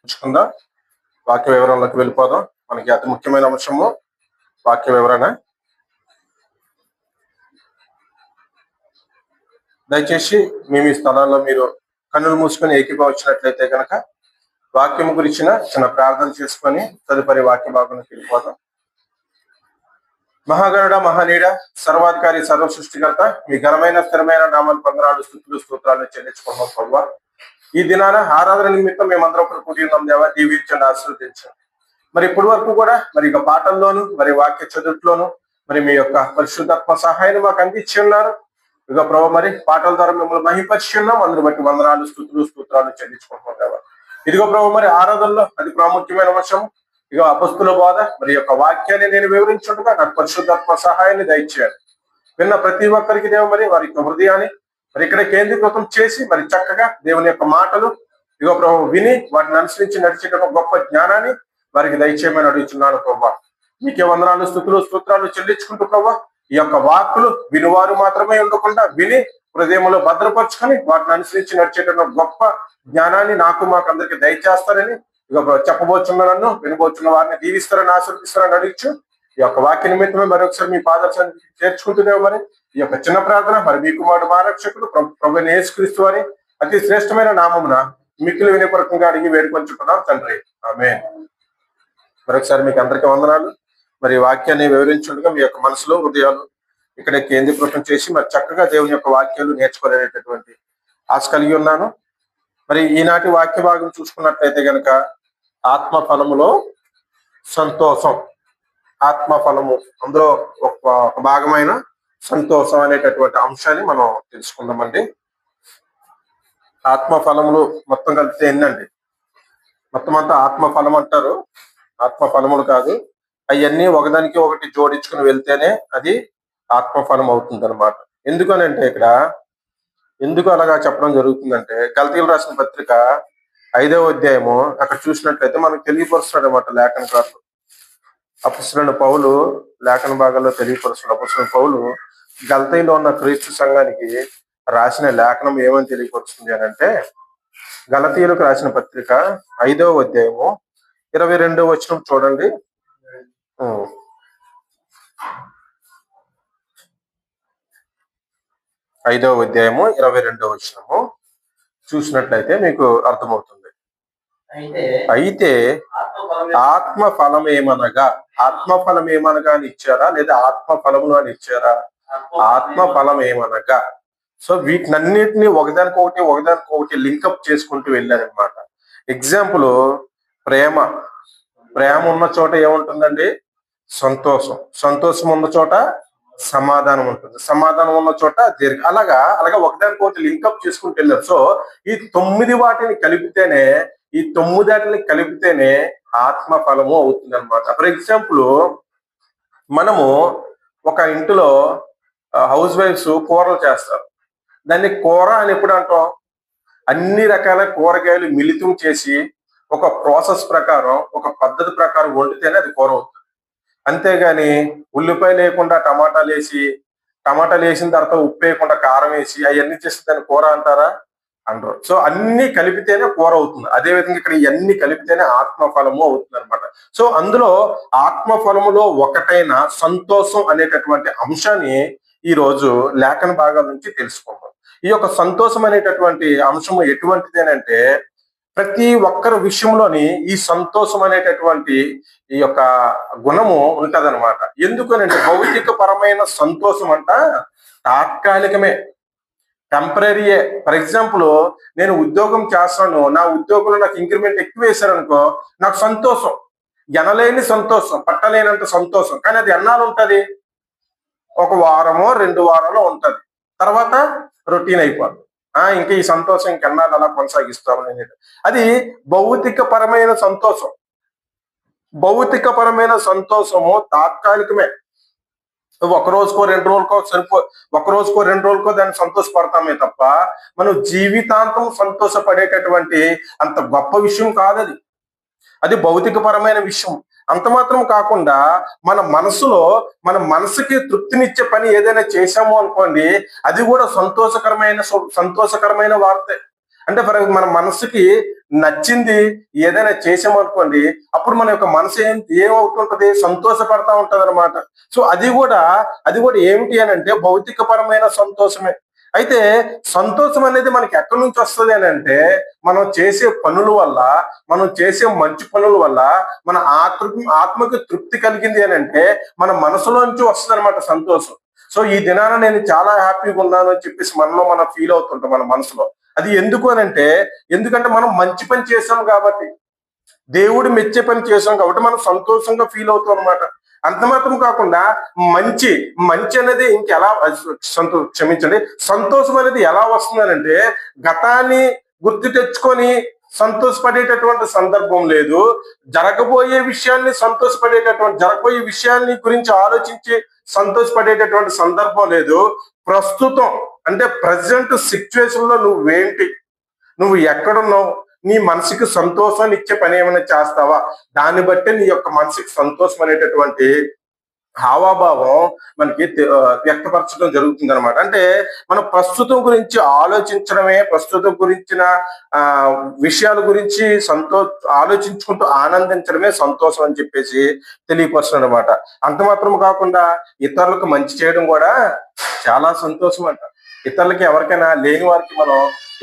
చూసుకుందాం. వాక్య వివరంలోకి వెళ్ళిపోదాం. మనకి అతి ముఖ్యమైన అంశము వాక్య వివరణ. దయచేసి మీ స్థలాల్లో మీరు కన్నులు మూసుకొని ఏకీభవించినట్లయితే కనుక వాక్యం గురించిన చిన్న ప్రార్థన చేసుకొని తదుపరి వాక్య భాగంలోకి వెళ్ళిపోదాం. మహాగణుడ, మహానీడ, సర్వాధికారి, సర్వ సృష్టికర్త, మీ ఘనమైన స్థిరమైన నామాలు పొందనాలు, స్థుతులు, స్తోత్రాలను చెల్లించుకున్నాం ప్రభువా. ఈ దినాన ఆరాధన నిమిత్తం మేమందరం ఒకరు కూడి ఉన్నాం దేవా. దీవించండి, ఆశీర్వదించండి. మరి ఇప్పటి వరకు కూడా మరి ఇక పాటల్లోను మరి వాక్య చదువుట్లోను మరి మీ యొక్క పరిశుద్ధాత్మ సహాయాన్ని మాకు అందించి ఉన్నారు. ఇక ప్రభు మరి పాటల ద్వారా మిమ్మల్ని మహిపరిచి ఉన్నాం. అందుని బట్టి వందనాలు, స్థుతులు, స్తోత్రాలు చెల్లించుకుంటున్నాం దేవా. ఇదిగో ప్రభు మరి ఆరాధనలో అది ప్రాముఖ్యమైన అంశం. ఇక అపస్తుల బోధ మరి యొక్క వాక్యాన్ని నేను వివరించుండగా నాకు పరిశుద్ధాత్మ సహాయాన్ని దయచేయాలి. విన్న ప్రతి ఒక్కరికి దేవ మరి వారి యొక్క హృదయాన్ని మరి ఇక్కడ కేంద్రీకృతం చేసి మరి చక్కగా దేవుని యొక్క మాటలు ఇగో ప్రభు విని వాటిని అనుసరించి నడిచేట గొప్ప జ్ఞానాన్ని వారికి దయచేయమని అడుగుతున్నాను ప్రభా. మీకే వందనాలు, స్థుతులు, స్తోత్రాలు చెల్లించుకుంటూ ప్రభా ఈ యొక్క వాక్కులు వినువారు మాత్రమే ఉండకుండా విని హృదయంలో భద్రపరుచుకొని వాటిని అనుసరించి నడిచేట గొప్ప జ్ఞానాన్ని నాకు మాకు అందరికి దయచేస్తారని ఇక చెప్పబోతున్న నన్ను వినబోతున్న వారిని దీవిస్తారని ఆశీర్వదిస్తారని అడిగచ్చు. ఈ యొక్క వాక్య నిమిత్తమే మరొకసారి మీ పాదర్శనం చేర్చుకుంటున్నావు. మరి ఈ యొక్క చిన్న ప్రార్థన మరి మీ కుమారుడు మా రక్షకుడు ప్రభు యేసుక్రీస్తు వారి అతి శ్రేష్టమైన నామమున మిక్కులు వినపూర్వకంగా అడిగి వేడుకొంచుకున్నాం తండ్రి, ఆమేన్. మరొకసారి మీకు అందరికీ వందనాలు. మరి వాక్యాన్ని వివరించుండగా మీ యొక్క మనసులో హృదయాలు ఇక్కడ కేంద్రీకృతం చేసి మరి చక్కగా దేవుని యొక్క వాక్యాలు నేర్చుకోలేటటువంటి ఆశ కలిగి ఉన్నాను. మరి ఈనాటి వాక్య భాగం చూసుకున్నట్లయితే గనక ఆత్మ ఫలములో సంతోషం. ఆత్మ ఫలము అందులో ఒక భాగమైన సంతోషం అనేటటువంటి అంశాన్ని మనం తెలుసుకుందామండి. ఆత్మ ఫలములు మొత్తం కలిపితే ఎన్నండి? మొత్తం అంతా ఆత్మ ఫలం అంటారు. ఆత్మ ఫలములు కాదు, అవన్నీ ఒకదానికి ఒకటి జోడించుకుని వెళ్తేనే అది ఆత్మ ఫలం అవుతుంది అనమాట. ఎందుకనంటే ఇక్కడ ఎందుకు అలాగా చెప్పడం జరుగుతుందంటే గలతీయులకు రాసిన పత్రిక 5వ అధ్యాయము అక్కడ చూసినట్లయితే మనకు తెలియపరుస్తున్నాడు అనమాట లేఖనకారులు. అపొస్తలుడైన పౌలు లేఖన భాగాల్లో తెలియపరుస్తున్నాడు. అపొస్తలుడైన పౌలు గలతీలో ఉన్న క్రీస్తు సంఘానికి రాసిన లేఖనం ఏమని తెలియపరుస్తుంది అని అంటే, గలతీయులకు రాసిన పత్రిక 5వ అధ్యాయము 22వ వచనం చూడండి. 5వ అధ్యాయము 22వ వచనము చూసినట్లయితే మీకు అర్థమవుతుంది. అయితే ఆత్మ ఫలం ఏమనగా, ఆత్మ ఫలం ఏమనగా అని ఇచ్చారా లేదా ఆత్మ ఫలములు అని ఇచ్చారా? ఆత్మ ఫలం ఏమనగా. సో వీటినన్నిటిని ఒకదానికొకటి లింకప్ చేసుకుంటూ వెళ్ళారనమాట. ఎగ్జాంపుల్ ప్రేమ. ప్రేమ ఉన్న చోట ఏముంటుందండి? సంతోషం. సంతోషం ఉన్న చోట సమాధానం ఉంటుంది. సమాధానం ఉన్న చోట అలాగా ఒకదానికొకటి లింకప్ చేసుకుంటూ వెళ్ళారు. సో ఈ 9 వాటిని కలిపితేనే, ఈ 9 వాటిని కలిపితేనే ఆత్మ ఫలము అవుతుంది అనమాట. ఫర్ ఎగ్జాంపుల్ మనము ఒక ఇంటిలో హౌస్ వైఫ్స్ కూరలు చేస్తారు. దాన్ని కూర అని ఎప్పుడు అంటాం? అన్ని రకాల కూరగాయలు మిళితం చేసి ఒక ప్రాసెస్ ప్రకారం, ఒక పద్ధతి ప్రకారం వండితేనే అది కూర అవుతుంది. అంతేగాని ఉల్లిపాయ లేకుండా టమాటాలు వేసిన తర్వాత ఉప్పు వేయకుండా కారం వేసి అవన్నీ చేస్తే దాన్ని కూర అంటారా? అంటారు. సో అన్ని కలిపితేనే కూర అవుతుంది. అదే విధంగా ఇక్కడ ఇవన్నీ కలిపితేనే ఆత్మఫలము అవుతుంది అనమాట. సో అందులో ఆత్మఫలములో ఒకటైన సంతోషం అనేటటువంటి అంశాన్ని ఈ రోజు లేఖన భాగాల నుంచి తెలుసుకుందాం. ఈ యొక్క సంతోషం అనేటటువంటి అంశము ఎటువంటిదేనంటే ప్రతి ఒక్కరి విషయంలోని ఈ సంతోషం అనేటటువంటి ఈ యొక్క గుణము ఉంటదనమాట. ఎందుకనంటే భౌతిక పరమైన సంతోషం అంట తాత్కాలికమే, టెంపరీయే. ఫర్ ఎగ్జాంపుల్ నేను ఉద్యోగం చేస్తాను, నా ఉద్యోగంలో నాకు ఇంక్రిమెంట్ ఎక్కువ వేశారనుకో నాకు సంతోషం, ఎనలేని సంతోషం, పట్టలేనంత సంతోషం. కానీ అది ఎన్నాళ్ళు ఉంటది? ఒక వారమో 2 వారాలు ఉంటది. తర్వాత రొటీన్ అయిపోద్ది. ఇంకా ఈ సంతోషం ఇంకెన్నాళ్ళు అలా కొనసాగిస్తామని. అది భౌతిక పరమైన సంతోషం. భౌతిక పరమైన సంతోషము తాత్కాలికమే. ఒక రోజుకో 2 రోజులకో ఒక రోజుకో 2 రోజులకో దాన్ని సంతోషపడతామే తప్ప మనం జీవితాంతం సంతోషపడేటటువంటి అంత గొప్ప విషయం కాదది. అది భౌతిక పరమైన విషయం. అంత మాత్రం కాకుండా మన మనసుకి తృప్తినిచ్చే పని ఏదైనా చేశాము అనుకోండి, అది కూడా సంతోషకరమైన వార్తే. అంటే మన మనసుకి నచ్చింది ఏదైనా చేసామనుకోండి, అప్పుడు మన యొక్క మనసు ఏమవుతుంటది, సంతోషపడతా ఉంటది అనమాట. సో అది కూడా ఏమిటి అని అంటే భౌతికపరమైన సంతోషమే. అయితే సంతోషం అనేది మనకి ఎక్కడి నుంచి వస్తుంది అని అంటే, మనం చేసే పనుల వల్ల, మనం చేసే మంచి పనుల వల్ల మన ఆత్మకి తృప్తి కలిగింది అని అంటే మన మనసులో నుంచి వస్తుంది అనమాట సంతోషం. సో ఈ దినాన నేను చాలా హ్యాపీగా ఉన్నాను అని చెప్పేసి మనలో మనం ఫీల్ అవుతుంటాం మన మనసులో. అది ఎందుకు అని అంటే, ఎందుకంటే మనం మంచి పని చేసాం కాబట్టి, దేవుడు మెచ్చే పని చేసాం కాబట్టి మనం సంతోషంగా ఫీల్ అవుతాం అనమాట. అంత మాత్రం కాకుండా మంచి మంచి అనేది ఇంకెలా క్షమించండి, సంతోషం అనేది ఎలా వస్తుందనంటే గతాన్ని గుర్తు తెచ్చుకొని సంతోషపడేటటువంటి సందర్భం లేదు, జరగబోయే విషయాన్ని గురించి ఆలోచించి సంతోషపడేటటువంటి సందర్భం లేదు. ప్రస్తుతం అంటే ప్రజెంట్ సిచ్యువేషన్ లో నువ్వేంటి, నువ్వు ఎక్కడున్నావు, నీ మనసుకి సంతోషాన్ని ఇచ్చే పని ఏమైనా చేస్తావా, దాన్ని బట్టి నీ యొక్క మనసుకి సంతోషం అనేటటువంటి హావాభావం మనకి వ్యక్తపరచడం జరుగుతుంది అనమాట. అంటే మనం ప్రస్తుతం గురించి ఆలోచించడమే, ప్రస్తుతం గురించిన విషయాల గురించి ఆలోచించుకుంటూ ఆనందించడమే సంతోషం అని చెప్పేసి తెలియపరుస్తుంది అనమాట. అంత మాత్రం కాకుండా ఇతరులకు మంచి చేయడం కూడా చాలా సంతోషం అంట. ఇతరులకి ఎవరికైనా లేని వారికి మనం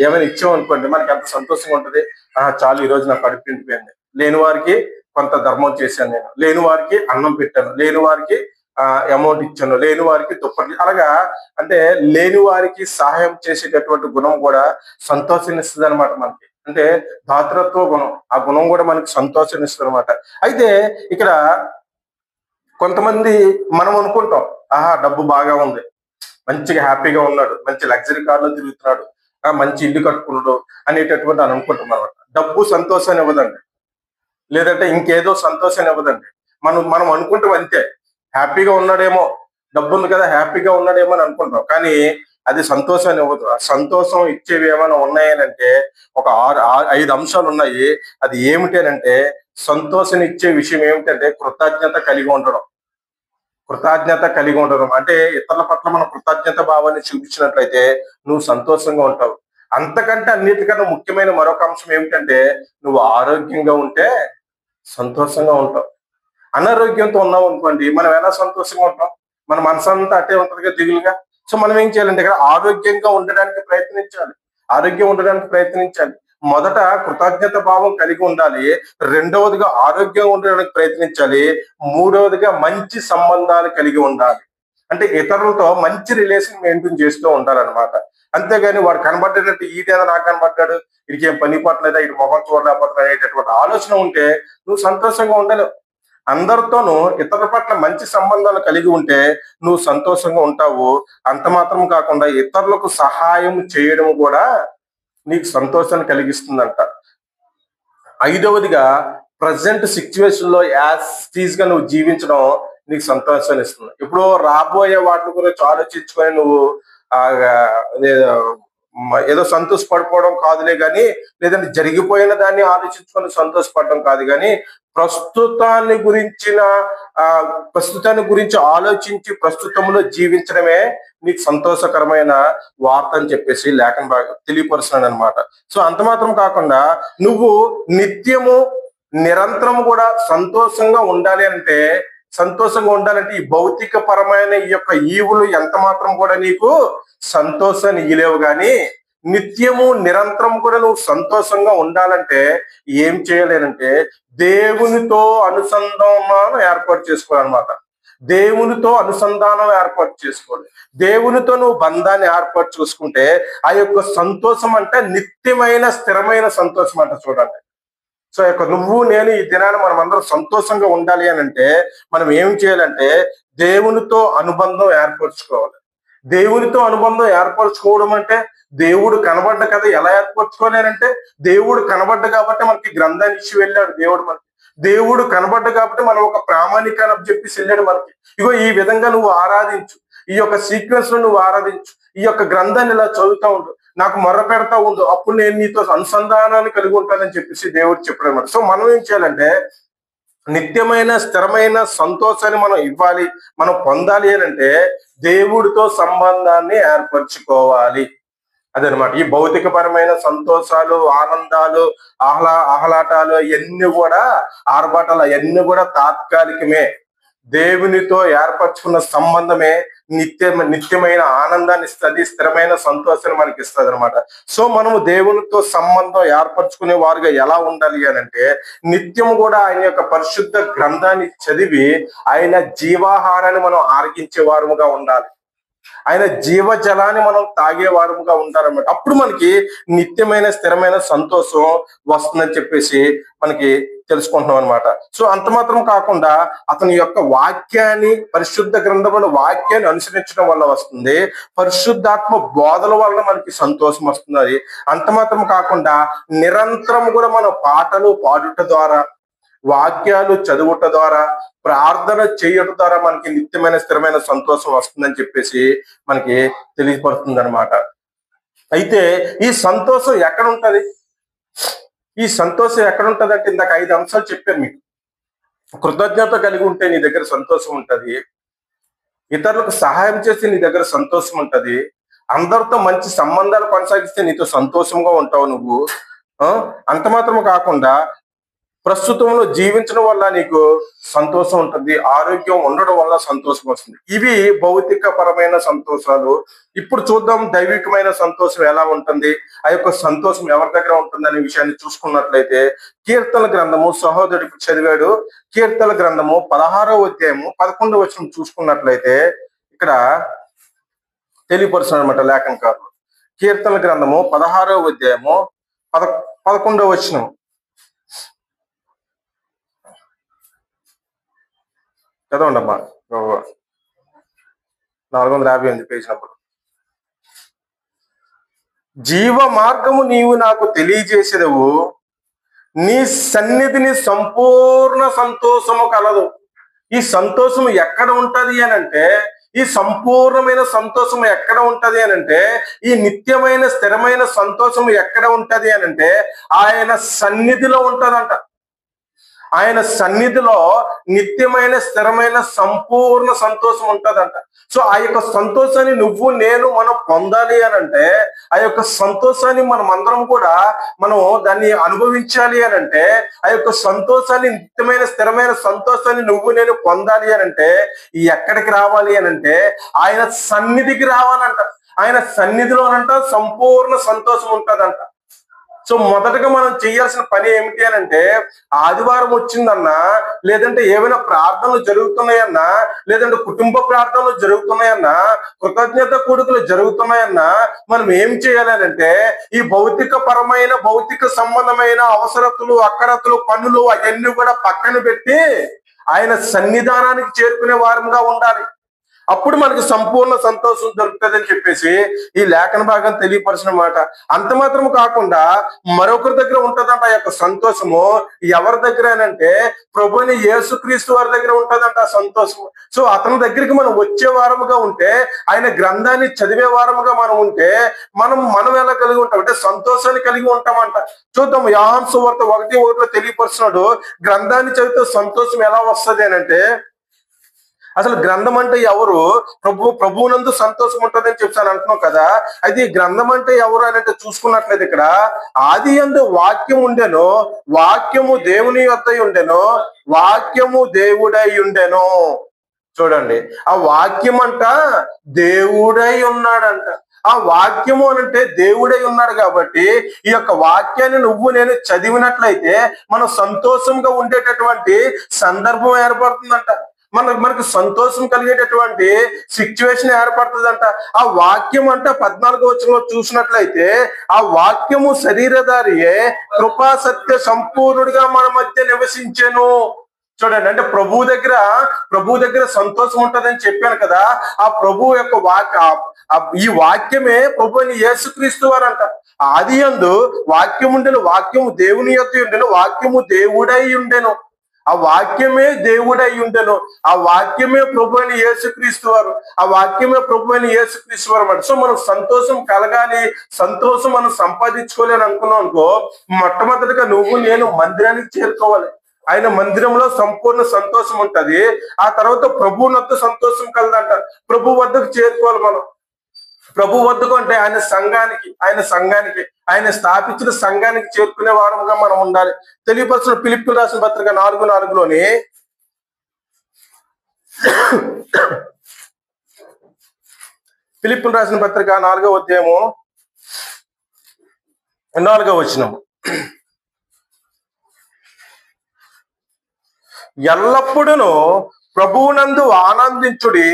ఏమైనా ఇచ్చామనుకోండి, మనకి ఎంత సంతోషంగా ఉంటుంది. చాలు, ఈ రోజు నాకు కడుపు నిండిపోయింది, లేని వారికి కొంత ధర్మం చేశాను, నేను లేని వారికి అన్నం పెట్టాను, లేని వారికి అమౌంట్ ఇచ్చాను, లేని వారికి దుప్పట్లు, అలాగా అంటే లేని వారికి సహాయం చేసేటటువంటి గుణం కూడా సంతోషాన్ని ఇస్తుంది అనమాట మనకి. అంటే దాతృత్వ గుణం, ఆ గుణం కూడా మనకి సంతోషాన్ని ఇస్తుంది అనమాట. అయితే ఇక్కడ కొంతమంది మనం అనుకుంటాం, డబ్బు బాగా ఉంది, మంచిగా హ్యాపీగా ఉన్నాడు, మంచి లగ్జరీ కార్లో తిరుగుతున్నాడు, మంచి ఇల్లు కట్టుకున్నాడు అనేటటువంటి అని అనుకుంటాం అనమాట. డబ్బు సంతోషాన్ని ఇవ్వదండి, లేదంటే ఇంకేదో సంతోషాన్ని ఇవ్వదండి. మనం అనుకుంటాం అంతే, హ్యాపీగా ఉన్నాడేమో, డబ్బు ఉంది కదా హ్యాపీగా ఉన్నాడేమో అని అనుకుంటాం, కానీ అది సంతోషాన్ని ఇవ్వదు. ఆ సంతోషం ఇచ్చేవి ఏమైనా ఉన్నాయనంటే ఒక 5 అంశాలు ఉన్నాయి. అది ఏమిటి అంటే, సంతోషాన్ని ఇచ్చే విషయం ఏమిటంటే కృతజ్ఞత కలిగి ఉండడం. అంటే ఇతరుల పట్ల మనం కృతజ్ఞత భావాన్ని చూపించినట్లయితే నువ్వు సంతోషంగా ఉంటావు. అంతకంటే అన్నిటికన్నా ముఖ్యమైన మరొక అంశం ఏమిటంటే, నువ్వు ఆరోగ్యంగా ఉంటే సంతోషంగా ఉంటావు. అనారోగ్యంతో ఉన్నాం అనుకోండి, మనం ఎలా సంతోషంగా ఉంటాం, మన మనసంతా అట్టే ఉంటుందిగా, దిగులుగా. సో మనం ఏం చేయాలంటే ఇక్కడ ఆరోగ్యం ఉండడానికి ప్రయత్నించాలి. మొదట కృతజ్ఞత భావం కలిగి ఉండాలి, రెండవదిగా ఆరోగ్యంగా ఉండడానికి ప్రయత్నించాలి, మూడవదిగా మంచి సంబంధాలు కలిగి ఉండాలి. అంటే ఇతరులతో మంచి రిలేషన్ మెయింటైన్ చేస్తూ ఉండాలన్నమాట. అంతేగాని వాడు కనబడ్డట్టు ఈడేదో నాకు కనబడ్డాడు, వీడికి ఏం పని పట్టలేదా, ఇటు మొహం చూడలేకపోతున్నా అనేటటువంటి ఆలోచన ఉంటే నువ్వు సంతోషంగా ఉండలేవు. అందరితోనూ ఇతరుల పట్ల మంచి సంబంధాలు కలిగి ఉంటే నువ్వు సంతోషంగా ఉంటావు. అంత మాత్రం కాకుండా ఇతరులకు సహాయం చేయడం కూడా నీకు సంతోషాన్ని కలిగిస్తుందంట. 5వదిగా ప్రజెంట్ సిచ్యువేషన్ లో యాజ్ గా నువ్వు జీవించడం నీకు సంతోషాన్ని ఇస్తుంది. ఇప్పుడు రాబోయే వాటి గురించి ఆలోచించుకొని నువ్వు ఏదో సంతోషపడిపోవడం కాదులే కానీ, లేదంటే జరిగిపోయిన దాన్ని ఆలోచించుకొని సంతోషపడడం కాదు కానీ, ప్రస్తుతాన్ని గురించి ఆలోచించి ప్రస్తుతంలో జీవించడమే నీకు సంతోషకరమైన వార్త అని చెప్పేసి లేఖన తెలియపరుస్తున్నాడు అనమాట. సో అంత మాత్రం కాకుండా నువ్వు నిత్యము నిరంతరం కూడా సంతోషంగా ఉండాలంటే ఈ భౌతిక పరమైన ఈ యొక్క ఈవులు ఎంత మాత్రం కూడా నీకు సంతోషాన్ని ఇయ్యలేవు. కానీ నిత్యము నిరంతరం కూడా నువ్వు సంతోషంగా ఉండాలంటే ఏం చేయాలంటే దేవునితో అనుసంధానం ఏర్పాటు చేసుకోవాలన్నమాట. దేవునితో నువ్వు బంధాన్ని ఏర్పాటు చేసుకుంటే ఆ యొక్క సంతోషం అంటే నిత్యమైన స్థిరమైన సంతోషం అంట. చూడండి, సో నువ్వు నేను ఈ దినాన్ని మనం అందరం సంతోషంగా ఉండాలి అని అంటే మనం ఏం చేయాలంటే దేవునితో అనుబంధం ఏర్పరచుకోవాలి. దేవునితో అనుబంధం ఏర్పరచుకోవడం అంటే దేవుడు కనబడ్డ కదా ఎలా ఏర్పరచుకోలేనంటే, దేవుడు కనబడ్డ కాబట్టి మనకి గ్రంథాన్ని ఇచ్చి వెళ్ళాడు దేవుడు కనబడ్డ కాబట్టి మనం ఒక ప్రామాణికాన్ని చెప్పేసి వెళ్ళాడు మనకి. ఇగో ఈ విధంగా నువ్వు ఆరాధించు, ఈ యొక్క సీక్వెన్స్ లో నువ్వు ఆరాధించు, ఈ యొక్క గ్రంథాన్ని ఇలా చదువుతా ఉండు, నాకు మొర్ర పెడతా ఉండు, అప్పుడు నేను నీతో అనుసంధానాన్ని కలిగి ఉంటానని చెప్పేసి దేవుడు చెప్పాడు అన్నమాట. సో మనం ఏం చేయాలంటే నిత్యమైన స్థిరమైన సంతోషాన్ని మనం ఇవ్వాలి, మనం పొందాలి అని అంటే దేవుడితో సంబంధాన్ని ఏర్పరచుకోవాలి. అదనమాట. ఈ భౌతికపరమైన సంతోషాలు, ఆనందాలు, ఆహ్లాటాలు ఇవన్నీ కూడా, ఆర్భాటాలు అవన్నీ కూడా తాత్కాలికమే. దేవునితో ఏర్పరచుకున్న సంబంధమే నిత్యమైన ఆనందాన్ని ఇస్తుంది, స్థిరమైన సంతోషాన్ని మనకి ఇస్తుంది అనమాట. సో మనము దేవునితో సంబంధం ఏర్పరచుకునే వారుగా ఎలా ఉండాలి అని అంటే, నిత్యం కూడా ఆయన యొక్క పరిశుద్ధ గ్రంథాన్ని చదివి ఆయన జీవాహారాన్ని మనం ఆరగించే వారముగా ఉండాలి. ఆయన జీవజలాన్ని మనం తాగే వారముగా ఉండాలన్నమాట. అప్పుడు మనకి నిత్యమైన స్థిరమైన సంతోషం వస్తుందని చెప్పేసి మనకి తెలుసుకుంటున్నాం అనమాట. సో అంత మాత్రం కాకుండా అతని యొక్క వాక్యాన్ని, పరిశుద్ధ గ్రంథమైన వాక్యాన్ని అనుసరించడం వల్ల వస్తుంది. పరిశుద్ధాత్మ బోధల వల్ల మనకి సంతోషం వస్తుంది. అంత మాత్రం కాకుండా నిరంతరం కూడా మనం పాటలు పాడుట ద్వారా, వాక్యాలు చదువుట ద్వారా, ప్రార్థన చేయడం ద్వారా మనకి నిత్యమైన స్థిరమైన సంతోషం వస్తుందని చెప్పేసి మనకి తెలియపడుతుంది అనమాట. అయితే ఈ సంతోషం ఎక్కడ ఉంటది? ఈ సంతోషం ఎక్కడ ఉంటది అంటే, ఇందాక 5 అంశాలు చెప్పాను మీకు. కృతజ్ఞత కలిగి ఉంటే నీ దగ్గర సంతోషం ఉంటది. ఇతరులకు సహాయం చేస్తే నీ దగ్గర సంతోషం ఉంటది. అందరితో మంచి సంబంధాలు కొనసాగిస్తే నీతో సంతోషంగా ఉంటావు నువ్వు. అంత మాత్రం కాకుండా ప్రస్తుతంలో జీవించడం వల్ల నీకు సంతోషం ఉంటుంది, ఆరోగ్యం ఉండడం వల్ల సంతోషం వస్తుంది. ఇవి భౌతిక పరమైన సంతోషాలు. ఇప్పుడు చూద్దాం దైవికమైన సంతోషం ఎలా ఉంటుంది, ఆ యొక్క సంతోషం ఎవరి దగ్గర ఉంటుంది అనే విషయాన్ని చూసుకున్నట్లయితే, కీర్తన గ్రంథము సహోదరుడికి చదివాడు. కీర్తన గ్రంథము 16వ అధ్యాయము 11వ వచనం చూసుకున్నట్లయితే ఇక్కడ తెలియపరుస్తున్నారు అనమాట లేఖనకారులు. కీర్తన గ్రంథము 16వ అధ్యాయము 11వ వచనం. చదవండి అమ్మా. 458 పేజ్ నంబర్. జీవ మార్గము నీవు నాకు తెలియజేసేదవు, నీ సన్నిధిని సంపూర్ణ సంతోషము కలదు. ఈ సంతోషము ఎక్కడ ఉంటది అని అంటే, ఈ సంపూర్ణమైన సంతోషం ఎక్కడ ఉంటది అని అంటే, ఈ నిత్యమైన స్థిరమైన సంతోషం ఎక్కడ ఉంటది అని అంటే, ఆయన సన్నిధిలో ఉంటదంట. ఆయన సన్నిధిలో నిత్యమైన స్థిరమైన సంపూర్ణ సంతోషం ఉంటదంట. సో ఆ యొక్క సంతోషాన్ని నువ్వు నేను మనం పొందాలి అని అంటే, ఆ యొక్క సంతోషాన్ని మనం అందరం కూడా మనం దాన్ని అనుభవించాలి అని అంటే, ఆ యొక్క సంతోషాన్ని, నిత్యమైన స్థిరమైన సంతోషాన్ని నువ్వు నేను పొందాలి అని అంటే ఎక్కడికి రావాలి అని అంటే, ఆయన సన్నిధికి రావాలంట. ఆయన సన్నిధిలోనంట సంపూర్ణ సంతోషం ఉంటదంట. సో మొదటగా మనం చేయాల్సిన పని ఏమిటి అని అంటే, ఆదివారం వచ్చిందన్నా, లేదంటే ఏమైనా ప్రార్థనలు జరుగుతున్నాయన్నా, లేదంటే కుటుంబ ప్రార్థనలు జరుగుతున్నాయన్నా, కృతజ్ఞత కూడుకులు జరుగుతున్నాయన్నా, మనం ఏం చేయాలి అంటే, ఈ భౌతిక సంబంధమైన అవసరతలు, అక్కరతలు, పనులు అవన్నీ కూడా పక్కన పెట్టి ఆయన సన్నిధానానికి చేరుకునే వారంగా ఉండాలి. అప్పుడు మనకి సంపూర్ణ సంతోషం దొరుకుతుంది అని చెప్పేసి ఈ లేఖన భాగం తెలియపరిచిన మాట. అంత మాత్రం కాకుండా మరొకరి దగ్గర ఉంటదంట ఆ యొక్క సంతోషము. ఎవరి దగ్గర అంటే, ప్రభుని యేసుక్రీస్తు వారి దగ్గర ఉంటదంట ఆ సంతోషము. సో అతని దగ్గరికి మనం వచ్చే వారముగా ఉంటే, ఆయన గ్రంథాన్ని చదివే వారముగా మనం ఉంటే, మనం ఎలా కలిగి ఉంటాం అంటే సంతోషాన్ని కలిగి ఉంటామంట. చూద్దాం, యోహాను సువార్త 1:1 తెలియపరుస్తున్నాడు, గ్రంథాన్ని చదివితే సంతోషం ఎలా వస్తుంది అని అంటే, అసలు గ్రంథం అంటే ఎవరు? ప్రభువునందు సంతోషం ఉంటుందని చెప్తాను అంటున్నావు కదా. అయితే ఈ గ్రంథం అంటే ఎవరు అని అంటే చూసుకున్నట్లయితే, ఇక్కడ ఆది యందు వాక్యం ఉండెను, వాక్యము దేవుని యొద్ద ఉండెను, వాక్యము దేవుడై ఉండెను. చూడండి, ఆ వాక్యం అంట దేవుడై ఉన్నాడంట. ఆ వాక్యము అనంటే దేవుడై ఉన్నాడు కాబట్టి, ఈ యొక్క వాక్యాన్ని నువ్వు నేను చదివినట్లయితే మనం సంతోషంగా ఉండేటటువంటి సందర్భం ఏర్పడుతుందంట. మనకు సంతోషం కలిగేటటువంటి సిచ్యువేషన్ ఏర్పడుతుందంట. ఆ వాక్యం అంటే 14వ వచనంలో చూసినట్లయితే, ఆ వాక్యము శరీరధారియే కృపా సత్య సంపూర్ణుడిగా మన మధ్య నివసించెను. చూడండి, అంటే ప్రభు దగ్గర సంతోషం ఉంటుందని చెప్పాను కదా. ఆ ప్రభు యొక్క ఈ వాక్యమే ప్రభు అని యేసుక్రీస్తు వారంట. ఆది యందు వాక్యం ఉండెను, వాక్యము దేవుని యొద్ద ఉండెను, వాక్యము దేవుడై ఉండెను. ఆ వాక్యమే దేవుడై ఉండెను, ఆ వాక్యమే ప్రభు అని యేసుక్రీస్తు వారు, ఆ వాక్యమే ప్రభు అని యేసుక్రీస్తు వారు అన్నమాట. సో మనకు సంతోషం కలగాలి, సంతోషం మనం సంపాదించుకోవాలి అని అనుకున్నాం అనుకో, మొట్టమొదటిగా నువ్వు నేను మందిరానికి చేరుకోవాలి. ఆయన మందిరంలో సంపూర్ణ సంతోషం ఉంటది. ఆ తర్వాత ప్రభువునొద్ద సంతోషం కలదంట. ప్రభు వద్దకు చేరుకోవాలి మనం. ప్రభు వద్దకు అంటే ఆయన స్థాపించిన సంఘానికి చేరుకునే వారముగా మనం ఉండాలి. తెలియపరచిన ఫిలిప్పీయులకు రాసిన పత్రిక 4:4లోని ఫిలిప్పీయులకు రాసిన పత్రిక 4వ అధ్యాయము 4వ వచనము, ఎల్లప్పుడూ ప్రభువునందు ఆనందించుడి,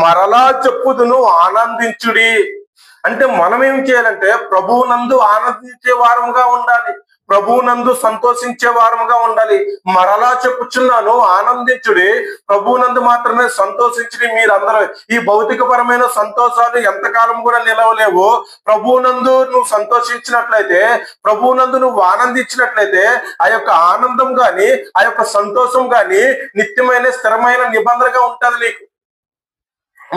మరలా చెప్పుదును ఆనందించుడి. అంటే మనం ఏం చేయాలంటే ప్రభువునందు ఆనందించే వారముగా ఉండాలి, ప్రభువునందు సంతోషించే వారముగా ఉండాలి. మరలా చెప్పుచున్నాను ఆనందించుడి, ప్రభువునందు మాత్రమే సంతోషించుడి. మీరందరూ ఈ భౌతికపరమైన సంతోషాలు ఎంతకాలం కూడా నిలవలేవు. ప్రభువునందు నువ్వు సంతోషించినట్లయితే, ప్రభువునందు నువ్వు ఆనందించినట్లయితే ఆ యొక్క ఆనందం గాని ఆ యొక్క సంతోషం గాని నిత్యమైన స్థిరమైన నిబంధనగా ఉంటుంది నీకు.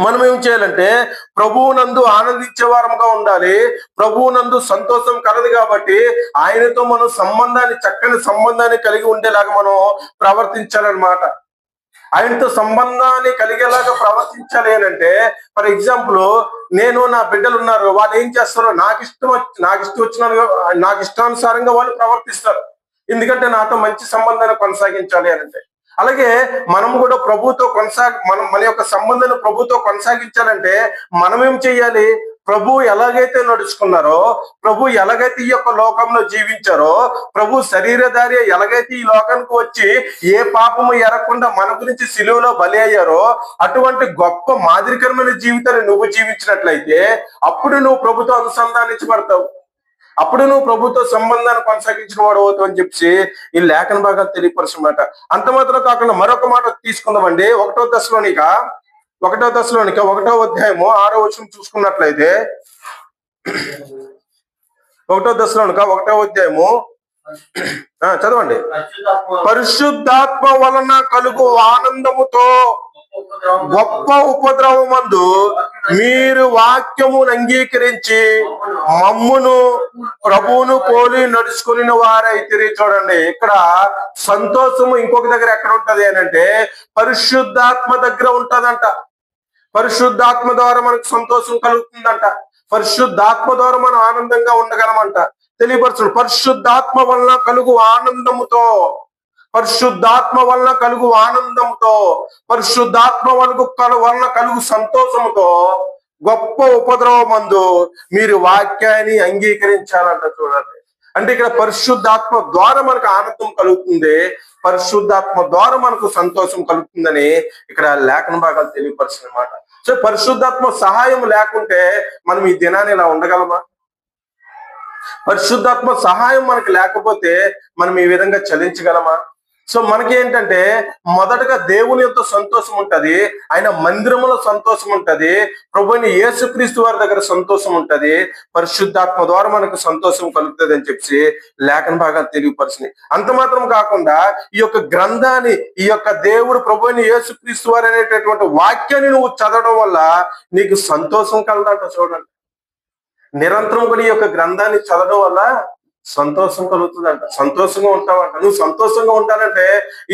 మనం ఏం చేయాలంటే ప్రభువునందు ఆనందించే వారముగా ఉండాలి, ప్రభువునందు సంతోషం కలదు కాబట్టి ఆయనతో మనం చక్కని సంబంధాన్ని కలిగి ఉండేలాగా మనం ప్రవర్తించాలన్నమాట. ఆయనతో సంబంధాన్ని కలిగేలాగా ప్రవర్తించాలి అని అంటే, ఫర్ ఎగ్జాంపుల్ నా బిడ్డలు ఉన్నారు, వాళ్ళు ఏం చేస్తారో నాకు ఇష్టానుసారంగా వాళ్ళు ప్రవర్తిస్తారు. ఎందుకంటే నాతో మంచి సంబంధాన్ని కొనసాగించాలి అని అంటే. అలాగే మనం కూడా ప్రభుతో మన యొక్క సంబంధాన్ని ప్రభుతో కొనసాగించాలంటే మనం ఏం చెయ్యాలి? ప్రభు ఎలాగైతే నడుచుకున్నారో, ప్రభు ఎలాగైతే ఈ యొక్క లోకంలో జీవించారో, ప్రభు శరీరధారి ఎలాగైతే ఈ లోకానికి వచ్చి ఏ పాపము ఎరగకుండా మన గురించి సిలువలో బలి అయ్యారో, అటువంటి గొప్ప మాదిరికరమైన జీవితాన్ని నువ్వు జీవించినట్లయితే అప్పుడు నువ్వు ప్రభుతో అనుసంధానించబడతావు, అప్పుడు నువ్వు ప్రభుత్వ సంబంధాన్ని కొనసాగించిన వాడు అవుతావు అని చెప్పి ఈ లేఖన భాగాలు తెలియపరచమాట. అంత మాత్రం కాకుండా మరొక మాట తీసుకుందామండి. 1వ దశలోనిక 1వ అధ్యాయము 6వ వచనం చూసుకున్నట్లయితే, 1వ దశలోనిక 1వ అధ్యాయము చదవండి. పరిశుద్ధాత్మ వలన కలుగు ఆనందముతో గొప్ప ఉపద్రవమందు మీరు వాక్యమును అంగీకరించి మమ్మును ప్రభువును పోలి నడుచుకుని వారైతే. చూడండి, ఇక్కడ సంతోషము ఇంకొక దగ్గర ఎక్కడ ఉంటది అని అంటే పరిశుద్ధాత్మ దగ్గర ఉంటదంట. పరిశుద్ధాత్మ ద్వారా మనకు సంతోషం కలుగుతుందంట, పరిశుద్ధాత్మ ద్వారా మనం ఆనందంగా ఉండగలమంట. తెలియపరచు, పరిశుద్ధాత్మ వలన కలుగు ఆనందముతో, పరిశుద్ధాత్మ వలన కలుగు ఆనందంతో, పరిశుద్ధాత్మ వలన కలుగు సంతోషముతో గొప్ప ఉపద్రవమందు మీరు వాక్యాన్ని అంగీకరించాలంట. చూడండి, అంటే ఇక్కడ పరిశుద్ధాత్మ ద్వారా మనకు ఆనందం కలుగుతుంది, పరిశుద్ధాత్మ ద్వారా మనకు సంతోషం కలుగుతుందని ఇక్కడ లేఖన భాగాలు తెలియపరుస్తున్నమాట. సో పరిశుద్ధాత్మ సహాయం లేకుంటే మనం ఈ దినాన్ని ఇలా ఉండగలమా? పరిశుద్ధాత్మ సహాయం మనకు లేకపోతే మనం ఈ విధంగా చలించగలమా? సో మనకి ఏంటంటే మొదటగా దేవుని యొక్క సంతోషం ఉంటది, ఆయన మందిరములో సంతోషం ఉంటది, ప్రభువుని యేసుక్రీస్తు వారి దగ్గర సంతోషం ఉంటది, పరిశుద్ధాత్మ ద్వారా మనకు సంతోషం కలుగుతుంది అని చెప్పి లేఖన భాగాలు తెలియపరిచినాయి. అంత మాత్రం కాకుండా ఈ యొక్క గ్రంథాన్ని, ఈ యొక్క దేవుడు ప్రభువుని యేసుక్రీస్తు వారు అనేటటువంటి వాక్యాన్ని నువ్వు చదవడం వల్ల నీకు సంతోషం కలదంట. చూడండి, నిరంతరం కూడా ఈ యొక్క గ్రంథాన్ని చదవడం వల్ల సంతోషం కలుగుతుందంట, సంతోషంగా ఉంటావంట. నువ్వు సంతోషంగా ఉంటానంటే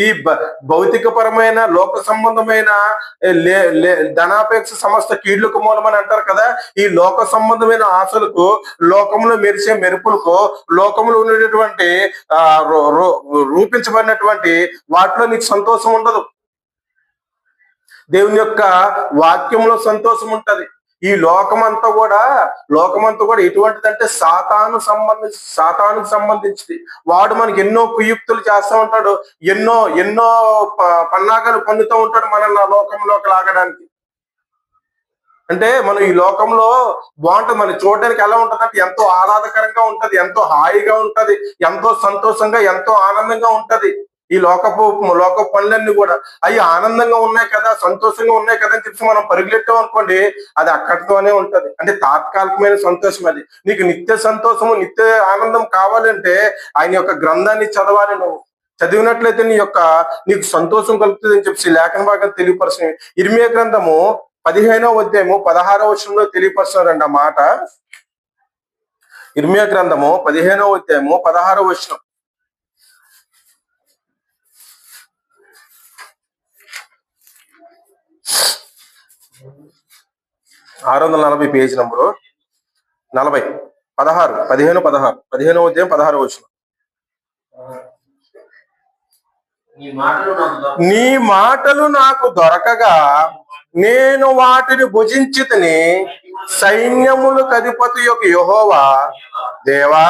ఈ భౌతికపరమైన లోక సంబంధమైన ధనాపేక్ష సమస్త కీళ్లకు మూలమని అంటారు కదా, ఈ లోక సంబంధమైన ఆశలకు, లోకంలో మెరిసే మెరుపులకు, లోకంలో ఉండేటటువంటి రూపించబడినటువంటి వాటిలో నీకు సంతోషం ఉండదు. దేవుని యొక్క వాక్యంలో సంతోషం ఉంటది. ఈ లోకమంతా కూడా ఎటువంటిదంటే సాతానుకు సంబంధించింది. వాడు మనకి ఎన్నో కుయుక్తులు చేస్తూ ఉంటాడు, ఎన్నో పన్నాగాలు పన్నుతూ ఉంటాడు మనల్ని ఆ లోకంలోకి లాగడానికి. అంటే మనం ఈ లోకంలో బాగుంటుంది, మనం చూడడానికి ఎలా ఉంటదంటే ఎంతో ఆహ్లాదకరంగా ఉంటది, ఎంతో హాయిగా ఉంటది, ఎంతో సంతోషంగా, ఎంతో ఆనందంగా ఉంటది. ఈ లోక పనులన్నీ కూడా అవి ఆనందంగా ఉన్నాయి కదా, సంతోషంగా ఉన్నాయి కదా అని చెప్పి మనం పరుగులెట్టాం అనుకోండి, అది అక్కడితోనే ఉంటది. అంటే తాత్కాలికమైన సంతోషం. అది నీకు నిత్య సంతోషము, నిత్య ఆనందం కావాలంటే ఆయన యొక్క గ్రంథాన్ని చదవాలి. నువ్వు చదివినట్లయితే నీకు సంతోషం కలుగుతుంది అని చెప్పి లేఖన భాగం తెలియపరచు. ఇర్మియా గ్రంథము 15వ అధ్యాయము 16వ వచనంలో తెలియపరుస్తున్నారండి ఆ మాట. ఇర్మియా గ్రంథము 15వ అధ్యాయము 16వ వచనం. 640 పేజీ నంబరు 40 16 15 16 15వ అధ్యాయం 16వ వచనం. నీ మాటలు నాకు దొరకగా నేను వాటిని భుజించితిని. సైన్యములకు అధిపతి యొక్క యెహోవా దేవా,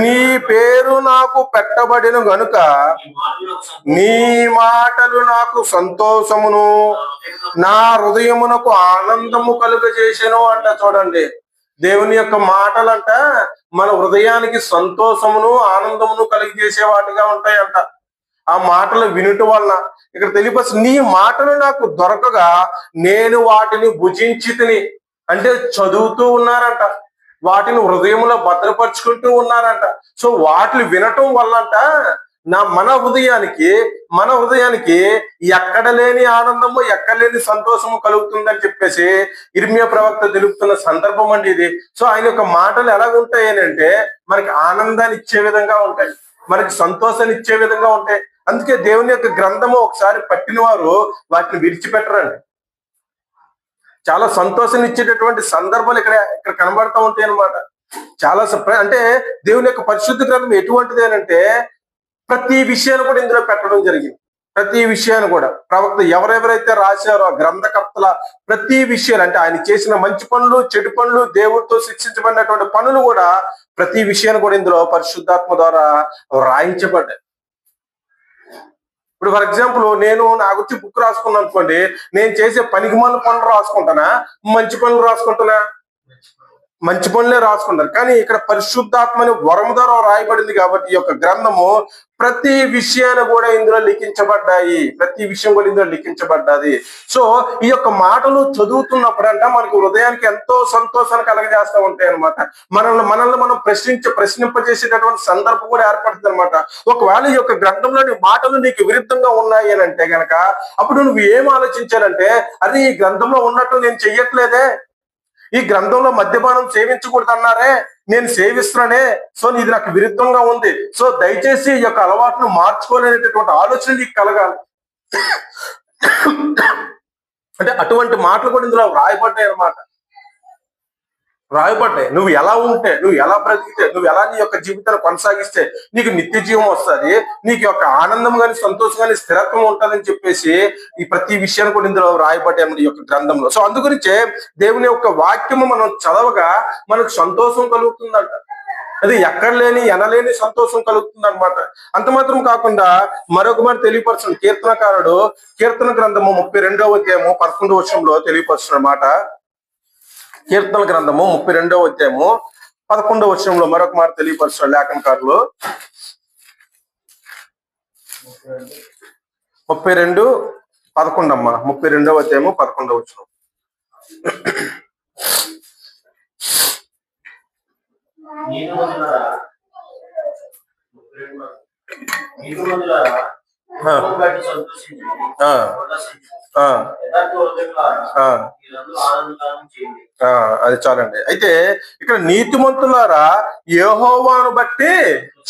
నీ పేరు నాకు పెట్టబడిన గనుక నీ మాటలు నాకు సంతోషమును నా హృదయమునకు ఆనందము కలుగజేసెను అంట. చూడండి, దేవుని యొక్క మాటలంట మన హృదయానికి సంతోషమును ఆనందమును కలిగజేసే వాటిగా ఉంటాయంట. ఆ మాటలు వినుట వలన ఇక్కడ తెలియపరిచి నీ మాటలు నాకు దొరకగా నేను వాటిని భుజించితిని అంటే చదువుతూ ఉన్నారంట, వాటిని హృదయంలో భద్రపరుచుకుంటూ ఉన్నారంట. సో వాటిని వినటం వల్లంట మన హృదయానికి ఎక్కడ లేని ఆనందము, ఎక్కడ లేని సంతోషము కలుగుతుందని చెప్పేసి ఇర్మియా ప్రవక్త తెలుపుతున్న సందర్భం అండి ఇది. సో ఆయన యొక్క మాటలు ఎలాగుంటాయి అంటే మనకి ఆనందాన్ని ఇచ్చే విధంగా ఉంటాయి, మనకి సంతోషాన్ని ఇచ్చే విధంగా ఉంటాయి. అందుకే దేవుని యొక్క గ్రంథము ఒకసారి పట్టిన వారు వాటిని విడిచిపెట్టరండి. చాలా సంతోషాన్ని ఇచ్చేటటువంటి సందర్భాలు ఇక్కడ కనబడతా ఉంటాయి అన్నమాట. చాలా అంటే దేవుని యొక్క పరిశుద్ధ గ్రంథం ఎటువంటిది అంటే ప్రతి విషయాన్ని కూడా ఇందులో పెట్టడం జరిగింది. ప్రతి విషయాన్ని కూడా ప్రవక్త ఎవరెవరైతే రాశారో ఆ గ్రంథకర్తల ప్రతి విషయాలు అంటే ఆయన చేసిన మంచి పనులు, చెడు పనులు, దేవుడితో శిక్షించబడినటువంటి పనులు కూడా ప్రతి విషయాన్ని కూడా ఇందులో పరిశుద్ధాత్మ ద్వారా రాయించబడ్డాయి. ఇప్పుడు ఫర్ ఎగ్జాంపుల్ నేను నా గురించి బుక్ రాసుకున్నాను అనుకోండి, నేను చేసే పనికిమాలిన పనులు రాసుకుంటానా, మంచి పనులు రాసుకుంటానా? మంచి పనులే రాసుకుంటారు. కానీ ఇక్కడ పరిశుద్ధాత్మని వరము ద్వారా రాయబడింది కాబట్టి ఈ యొక్క గ్రంథము ప్రతి విషయాన్ని కూడా ఇందులో లిఖించబడ్డాయి, ప్రతి విషయం కూడా ఇందులో లిఖించబడ్డాది. సో ఈ యొక్క మాటలు చదువుతున్నప్పుడంట మనకు హృదయానికి ఎంతో సంతోషాన్ని కలగజేస్తూ ఉంటాయి అనమాట. మనల్ని మనం ప్రశ్నింపజేసేటటువంటి సందర్భం కూడా ఏర్పడుతుంది అనమాట. ఒకవేళ ఈ యొక్క గ్రంథంలోని మాటలు నీకు విరుద్ధంగా ఉన్నాయి అని అంటే గనక అప్పుడు నువ్వు ఏం ఆలోచించాలంటే, అది ఈ గ్రంథంలో ఉన్నట్టు నేను చెయ్యట్లేదే, ఈ గ్రంథంలో మద్యపానం సేవించకూడదు అన్నారే, నేను సేవిస్తున్నానే, సో ఇది నాకు విరుద్ధంగా ఉంది, సో దయచేసి ఈ యొక్క అలవాటును మార్చుకోలేనటువంటి ఆలోచన నీకు కలగాలి. అంటే అటువంటి మాటలు కూడా ఇందులో రాయబడ్డాయి అన్నమాట. రాయబడ్డాయి. నువ్వు ఎలా ఉంటే, నువ్వు ఎలా బ్రతికితే, నువ్వు ఎలా నీ యొక్క జీవితాన్ని కొనసాగిస్తే నీకు నిత్య జీవం వస్తుంది, నీకు యొక్క ఆనందం కానీ సంతోషం కానీ స్థిరత్వం ఉంటుందని చెప్పేసి ఈ ప్రతి విషయాన్ని కూడా ఇందులో రాయబడ్డాయి అన్నమాట ఈ యొక్క గ్రంథంలో. సో అందుగురించే దేవుని యొక్క వాక్యము మనం చదవగా మనకు సంతోషం కలుగుతుందంట. అది ఎక్కడ లేని ఎనలేని సంతోషం కలుగుతుంది అనమాట. అంత మాత్రం కాకుండా మరొక మరి తెలియపరచండి. కీర్తనకారుడు కీర్తన గ్రంథము 32వ అధ్యాయము 11వ వచనంలో తెలియపరుస్తున్న మాట. కీర్తన గ్రంథము 32వ అధ్యాయము 11వ వచనంలో మరొక మాట తెలియపరుస్తున్న లేఖనకారులు 32:11 అమ్మా. 32వ అధ్యాయము 11వ వచనం. అది చాలండి. అయితే ఇక్కడ నీతిమంతులారా యెహోవాను బట్టి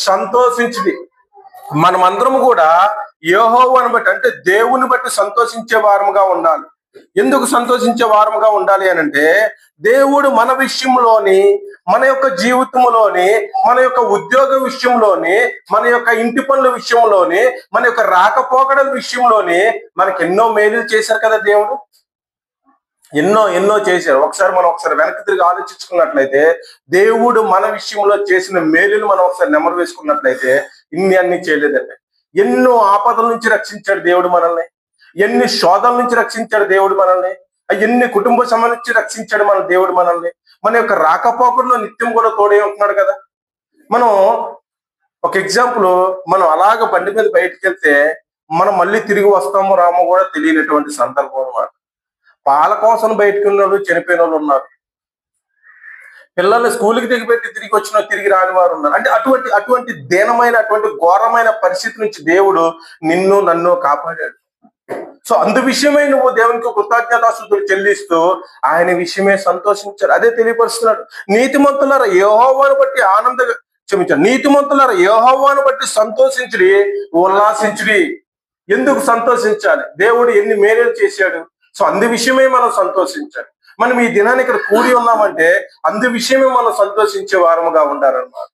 సంతోషించుడి. మనమందరం కూడా యెహోవాను బట్టి అంటే దేవుని బట్టి సంతోషించే వారముగా ఉండాలి. ఎందుకు సంతోషించే వారముగా ఉండాలి అని అంటే, దేవుడు మన విషయంలోని, మన యొక్క జీవితంలోని, మన యొక్క ఉద్యోగ విషయంలోని, మన యొక్క ఇంటి పనుల విషయంలోని, మన యొక్క రాకపోకడల విషయంలోని మనకి ఎన్నో మేలులు చేశారు కదా దేవుడు. ఎన్నో చేశారు. ఒకసారి వెనక్కి తిరిగి ఆలోచించుకున్నట్లయితే దేవుడు మన విషయంలో చేసిన మేలులు మనం ఒకసారి నెమరు వేసుకున్నట్లయితే అన్ని చేయలేదండి. ఎన్నో ఆపదల నుంచి రక్షించాడు దేవుడు మనల్ని, ఎన్ని శోధల నుంచి రక్షించాడు దేవుడు మనల్ని, ఎన్ని కుటుంబ సమస్యల నుంచి రక్షించాడు మన దేవుడు మనల్ని. మన యొక్క రాకపోకల్లో నిత్యం కూడా తోడే ఉంటున్నాడు కదా. మనం ఒక ఎగ్జాంపుల్, మనం అలాగ బండి మీద బయటకు వెళ్తే మనం మళ్ళీ తిరిగి వస్తామో రామో కూడా తెలియనటువంటి సందర్భం అన్నమాట. పాల కోసం బయటకు ఉన్నోళ్ళు, చనిపోయిన వాళ్ళు ఉన్నారు. పిల్లల్ని స్కూల్కి దిగిపెట్టి తిరిగి వచ్చిన తిరిగి రాని వారు ఉన్నారు. అంటే అటువంటి దీనమైన, అటువంటి ఘోరమైన పరిస్థితి నుంచి దేవుడు నిన్ను నన్ను కాపాడాడు. సో అందు విషయమై నువ్వు దేవునికి కృతజ్ఞతాస్తుతులు చెల్లిస్తూ ఆయన విషయమే సంతోషించాడు. అదే తెలియపరుస్తున్నాడు. నీతిమంతులారా యెహోవాను బట్టి నీతిమంతులారా యెహోవాను బట్టి సంతోషించుడి, ఉల్లాసించుడి. ఎందుకు సంతోషించాలి? దేవుడు ఎన్ని మేలులు చేశాడు. సో అందు విషయమే మనం సంతోషించాలి. మనం ఈ దినాన్ని ఇక్కడ కూడి ఉన్నామంటే అందు విషయమే మనం సంతోషించే వారముగా ఉండాలన్నమాట.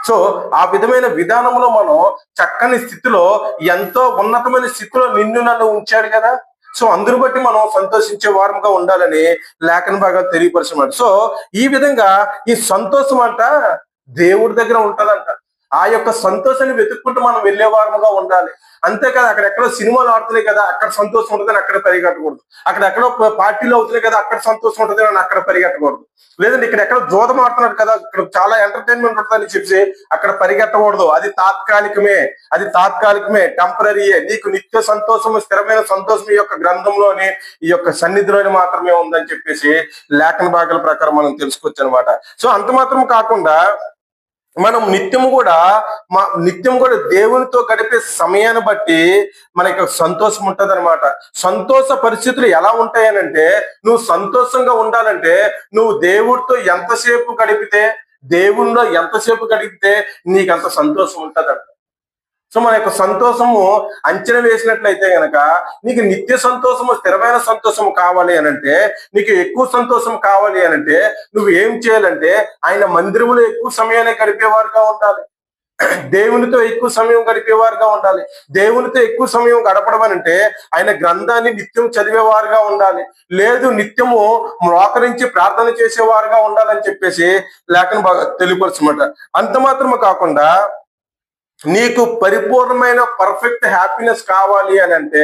సో ఆ విధమైన విధానంలో మనం చక్కని స్థితిలో, ఎంతో ఉన్నతమైన స్థితిలో నిన్ను నన్ను ఉంచాడు కదా. సో అందును బట్టి మనం సంతోషించే వారముగా ఉండాలని లేఖన భాగాలు తెలియపరచమాట. సో ఈ విధంగా ఈ సంతోషం అంట దేవుడి దగ్గర ఉంటదంట. ఆ యొక్క సంతోషాన్ని వెతుక్కుంటూ మనం వెళ్ళే వారముగా ఉండాలి. అంతేకాదు అక్కడెక్కడో సినిమాలు ఆడుతున్నాయి కదా అక్కడ సంతోషం ఉంటుందని అక్కడ పరిగెట్టకూడదు. అక్కడెక్కడో పార్టీలు అవుతున్నాయి కదా అక్కడ సంతోషం ఉంటుంది అని అక్కడ పరిగెట్టకూడదు. లేదంటే ఇక్కడ ఎక్కడ జోదం ఆడుతున్నారు కదా ఇక్కడ చాలా ఎంటర్టైన్మెంట్ ఉంటుందని చెప్పి అక్కడ పరిగెట్టకూడదు. అది తాత్కాలికమే, టెంపరీయే. నీకు నిత్య సంతోషము, స్థిరమైన సంతోషం ఈ యొక్క గ్రంథంలోని, ఈ యొక్క సన్నిధిలోని మాత్రమే ఉందని చెప్పేసి లేఖన భాగాల ప్రకారం మనం తెలుసుకోవచ్చు అనమాట. సో అంత మాత్రం కాకుండా మనం నిత్యం కూడా దేవునితో గడిపే సమయాన్ని బట్టి మనకి సంతోషం ఉంటది అనమాట. సంతోష పరిస్థితులు ఎలా ఉంటాయనంటే, నువ్వు సంతోషంగా ఉండాలంటే నువ్వు దేవుడితో దేవుణ్ణిలో ఎంతసేపు గడిపితే నీకు అంత సంతోషం ఉంటదంట. సో మన యొక్క సంతోషము అంచనా వేసినట్లయితే గనక నీకు నిత్య సంతోషము, స్థిరమైన సంతోషము కావాలి అనంటే, నీకు ఎక్కువ సంతోషం కావాలి అనంటే నువ్వు ఏం చేయాలంటే ఆయన మందిరములో ఎక్కువ సమయాన్ని గడిపేవారుగా ఉండాలి. దేవునితో ఎక్కువ సమయం గడిపేవారుగా ఉండాలి. దేవునితో ఎక్కువ సమయం గడపడం అంటే ఆయన గ్రంథాన్ని నిత్యం చదివేవారుగా ఉండాలి. లేదు నిత్యము మోకరించి ప్రార్థన చేసేవారుగా ఉండాలని చెప్పేసి లేఖను బాగా తెలియపరచమాట. అంత మాత్రమే కాకుండా నీకు పరిపూర్ణమైన పర్ఫెక్ట్ హ్యాపీనెస్ కావాలి అని అంటే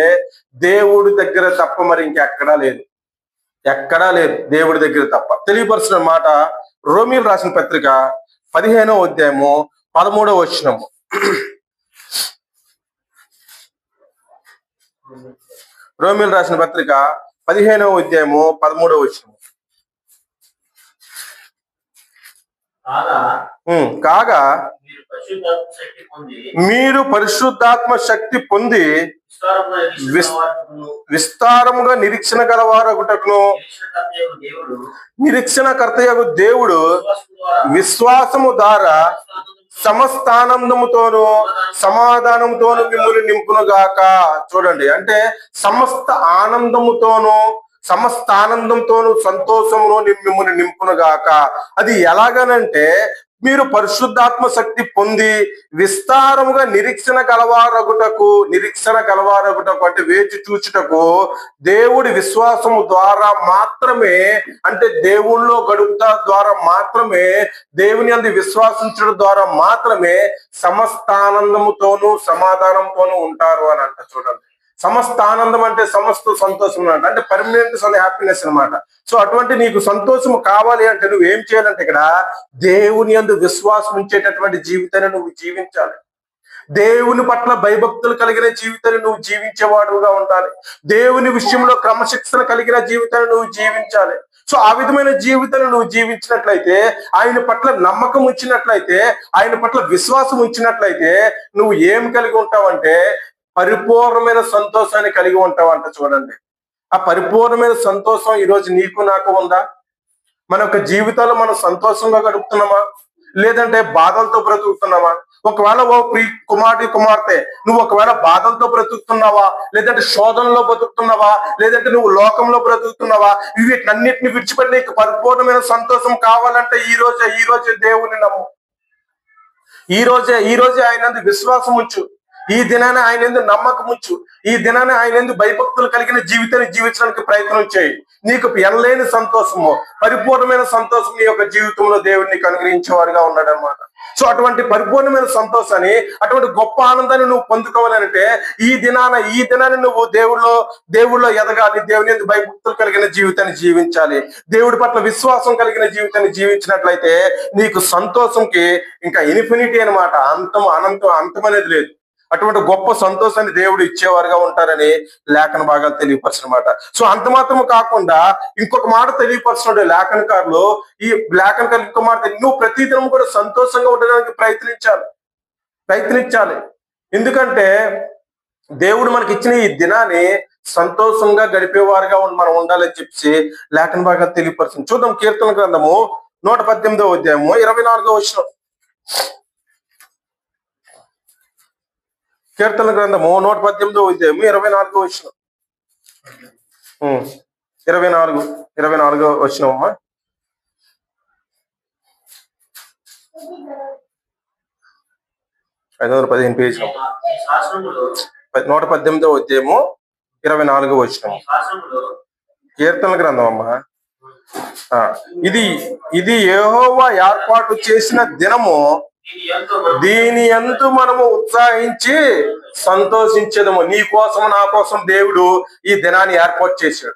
దేవుడి దగ్గర తప్ప మరి ఇంకెక్కడా లేదు, దేవుడి దగ్గర తప్ప. తెలియపరుచిన మాట రోమీయులు రాసిన పత్రిక 15వ అధ్యాయము 13వ వచనము. రోమీయులు రాసిన పత్రిక 15వ అధ్యాయము 13వ వచనము. కాగా మీరు పరిశుద్ధాత్మ శక్తి పొంది విస్తారముగా నిరీక్షణ గలవారగుటకును, నిరీక్షణకర్తయగు దేవుడు విశ్వాసము ద్వారా సమస్త ఆనందముతోను సమాధానముతోను మిమ్మల్ని నింపును గాక. చూడండి, అంటే సమస్త ఆనందంతోను సంతోషమును మిమ్మల్ని నింపును గాక. అది ఎలాగనంటే మీరు పరిశుద్ధాత్మ శక్తి పొంది విస్తారముగా నిరీక్షణ కలవారగుటకు అంటే వేచి చూచుటకు, దేవుడి విశ్వాసము ద్వారా మాత్రమే, అంటే దేవుళ్ళో గడుపుట ద్వారా మాత్రమే, దేవుని అందు విశ్వాసించడం ద్వారా మాత్రమే సమస్త ఆనందముతోనూ సమాధానంతోనూ ఉంటారు అని అంట. చూడండి, సమస్త ఆనందం అంటే సమస్త సంతోషం అంటే పర్మనెంట్ హ్యాపీనెస్ అనమాట. సో అటువంటి నీకు సంతోషం కావాలి అంటే నువ్వు ఏం చేయాలంటే ఇక్కడ దేవుని యందు విశ్వాసం ఉంచేటటువంటి జీవితాన్ని నువ్వు జీవించాలి. దేవుని పట్ల భయభక్తులు కలిగిన జీవితాన్ని నువ్వు జీవించేవాడుగా ఉండాలి. దేవుని విషయంలో క్రమశిక్షణ కలిగిన జీవితాన్ని నువ్వు జీవించాలి. సో ఆ విధమైన జీవితాన్ని నువ్వు జీవించినట్లయితే, ఆయన పట్ల నమ్మకం ఉంచినట్లయితే, ఆయన పట్ల విశ్వాసం ఉంచినట్లయితే నువ్వు ఏం కలిగి ఉంటావంటే పరిపూర్ణమైన సంతోషాన్ని కలిగి ఉంటావంట. చూడండి, ఆ పరిపూర్ణమైన సంతోషం ఈరోజు నీకు నాకు ఉందా? మన యొక్క జీవితాల్లో మనం సంతోషంగా గడుపుతున్నామా, లేదంటే బాధలతో బ్రతుకుతున్నామా? ఒకవేళ ఓ కుమార్తె నువ్వు ఒకవేళ బాధలతో బ్రతుకుతున్నావా, లేదంటే శోధనలో బ్రతుకుతున్నావా, లేదంటే నువ్వు లోకంలో బ్రతుకుతున్నావా? వీటన్నిటిని విడిచిపెట్టి నీకు పరిపూర్ణమైన సంతోషం కావాలంటే ఈ రోజే దేవుని నమ్ము. ఈ రోజే ఆయన విశ్వాసం ఉంచు. ఈ దినాన్ని ఆయన ఎందుకు నమ్మకం ఉంచు. ఈ దినాన్ని ఆయన ఎందుకు భయభక్తులు కలిగిన జీవితాన్ని జీవించడానికి ప్రయత్నం చేయి. నీకు ఎనలేని సంతోషము, పరిపూర్ణమైన సంతోషం నీ యొక్క జీవితంలో దేవుడు నీకు అనుగ్రహించేవారుగా ఉన్నాడు అనమాట. సో అటువంటి పరిపూర్ణమైన సంతోషాన్ని, అటువంటి గొప్ప ఆనందాన్ని నువ్వు పొందుకోవాలంటే ఈ దినాన్ని నువ్వు దేవుళ్ళో ఎదగాలి. దేవుని ఎందుకు భయభక్తులు కలిగిన జీవితాన్ని జీవించాలి. దేవుడి పట్ల విశ్వాసం కలిగిన జీవితాన్ని జీవించినట్లయితే నీకు సంతోషంకి ఇంకా ఇన్ఫినిటీ అనమాట. అంతం అనేది లేదు. అటువంటి గొప్ప సంతోషాన్ని దేవుడు ఇచ్చేవారుగా ఉంటారని లేఖన భాగాలు తెలియపరచనమాట. సో అంత మాత్రం కాకుండా ఇంకొక మాట తెలియపరచున్నాడు లేఖనకారులు. ఈ లేఖనకారు ఇంకో మాట, నువ్వు ప్రతిదినం కూడా సంతోషంగా ఉండడానికి ప్రయత్నించాలి. ఎందుకంటే దేవుడు మనకి ఇచ్చిన ఈ దినాన్ని సంతోషంగా గడిపేవారుగా మనం ఉండాలని చెప్పి లేఖన భాగాలు తెలియపరచండి. చూద్దాం, కీర్తన గ్రంథము 118వ అధ్యాయము 24వ వచనం. కీర్తన గ్రంథము 118వ అధ్యాయము 24వ వచనం. 24 వచ్చినమ్మా. 515 పేజీ 118వ అధ్యాయము 24 వచ్చినము. కీర్తనల గ్రంథం అమ్మా. ఇది యెహోవా ఏర్పాటు చేసిన దినము, దీని యందు మనము ఉత్సాహించి సంతోషించదము. నీ కోసం నా కోసం దేవుడు ఈ దినాన్ని ఏర్పాటు చేశాడు.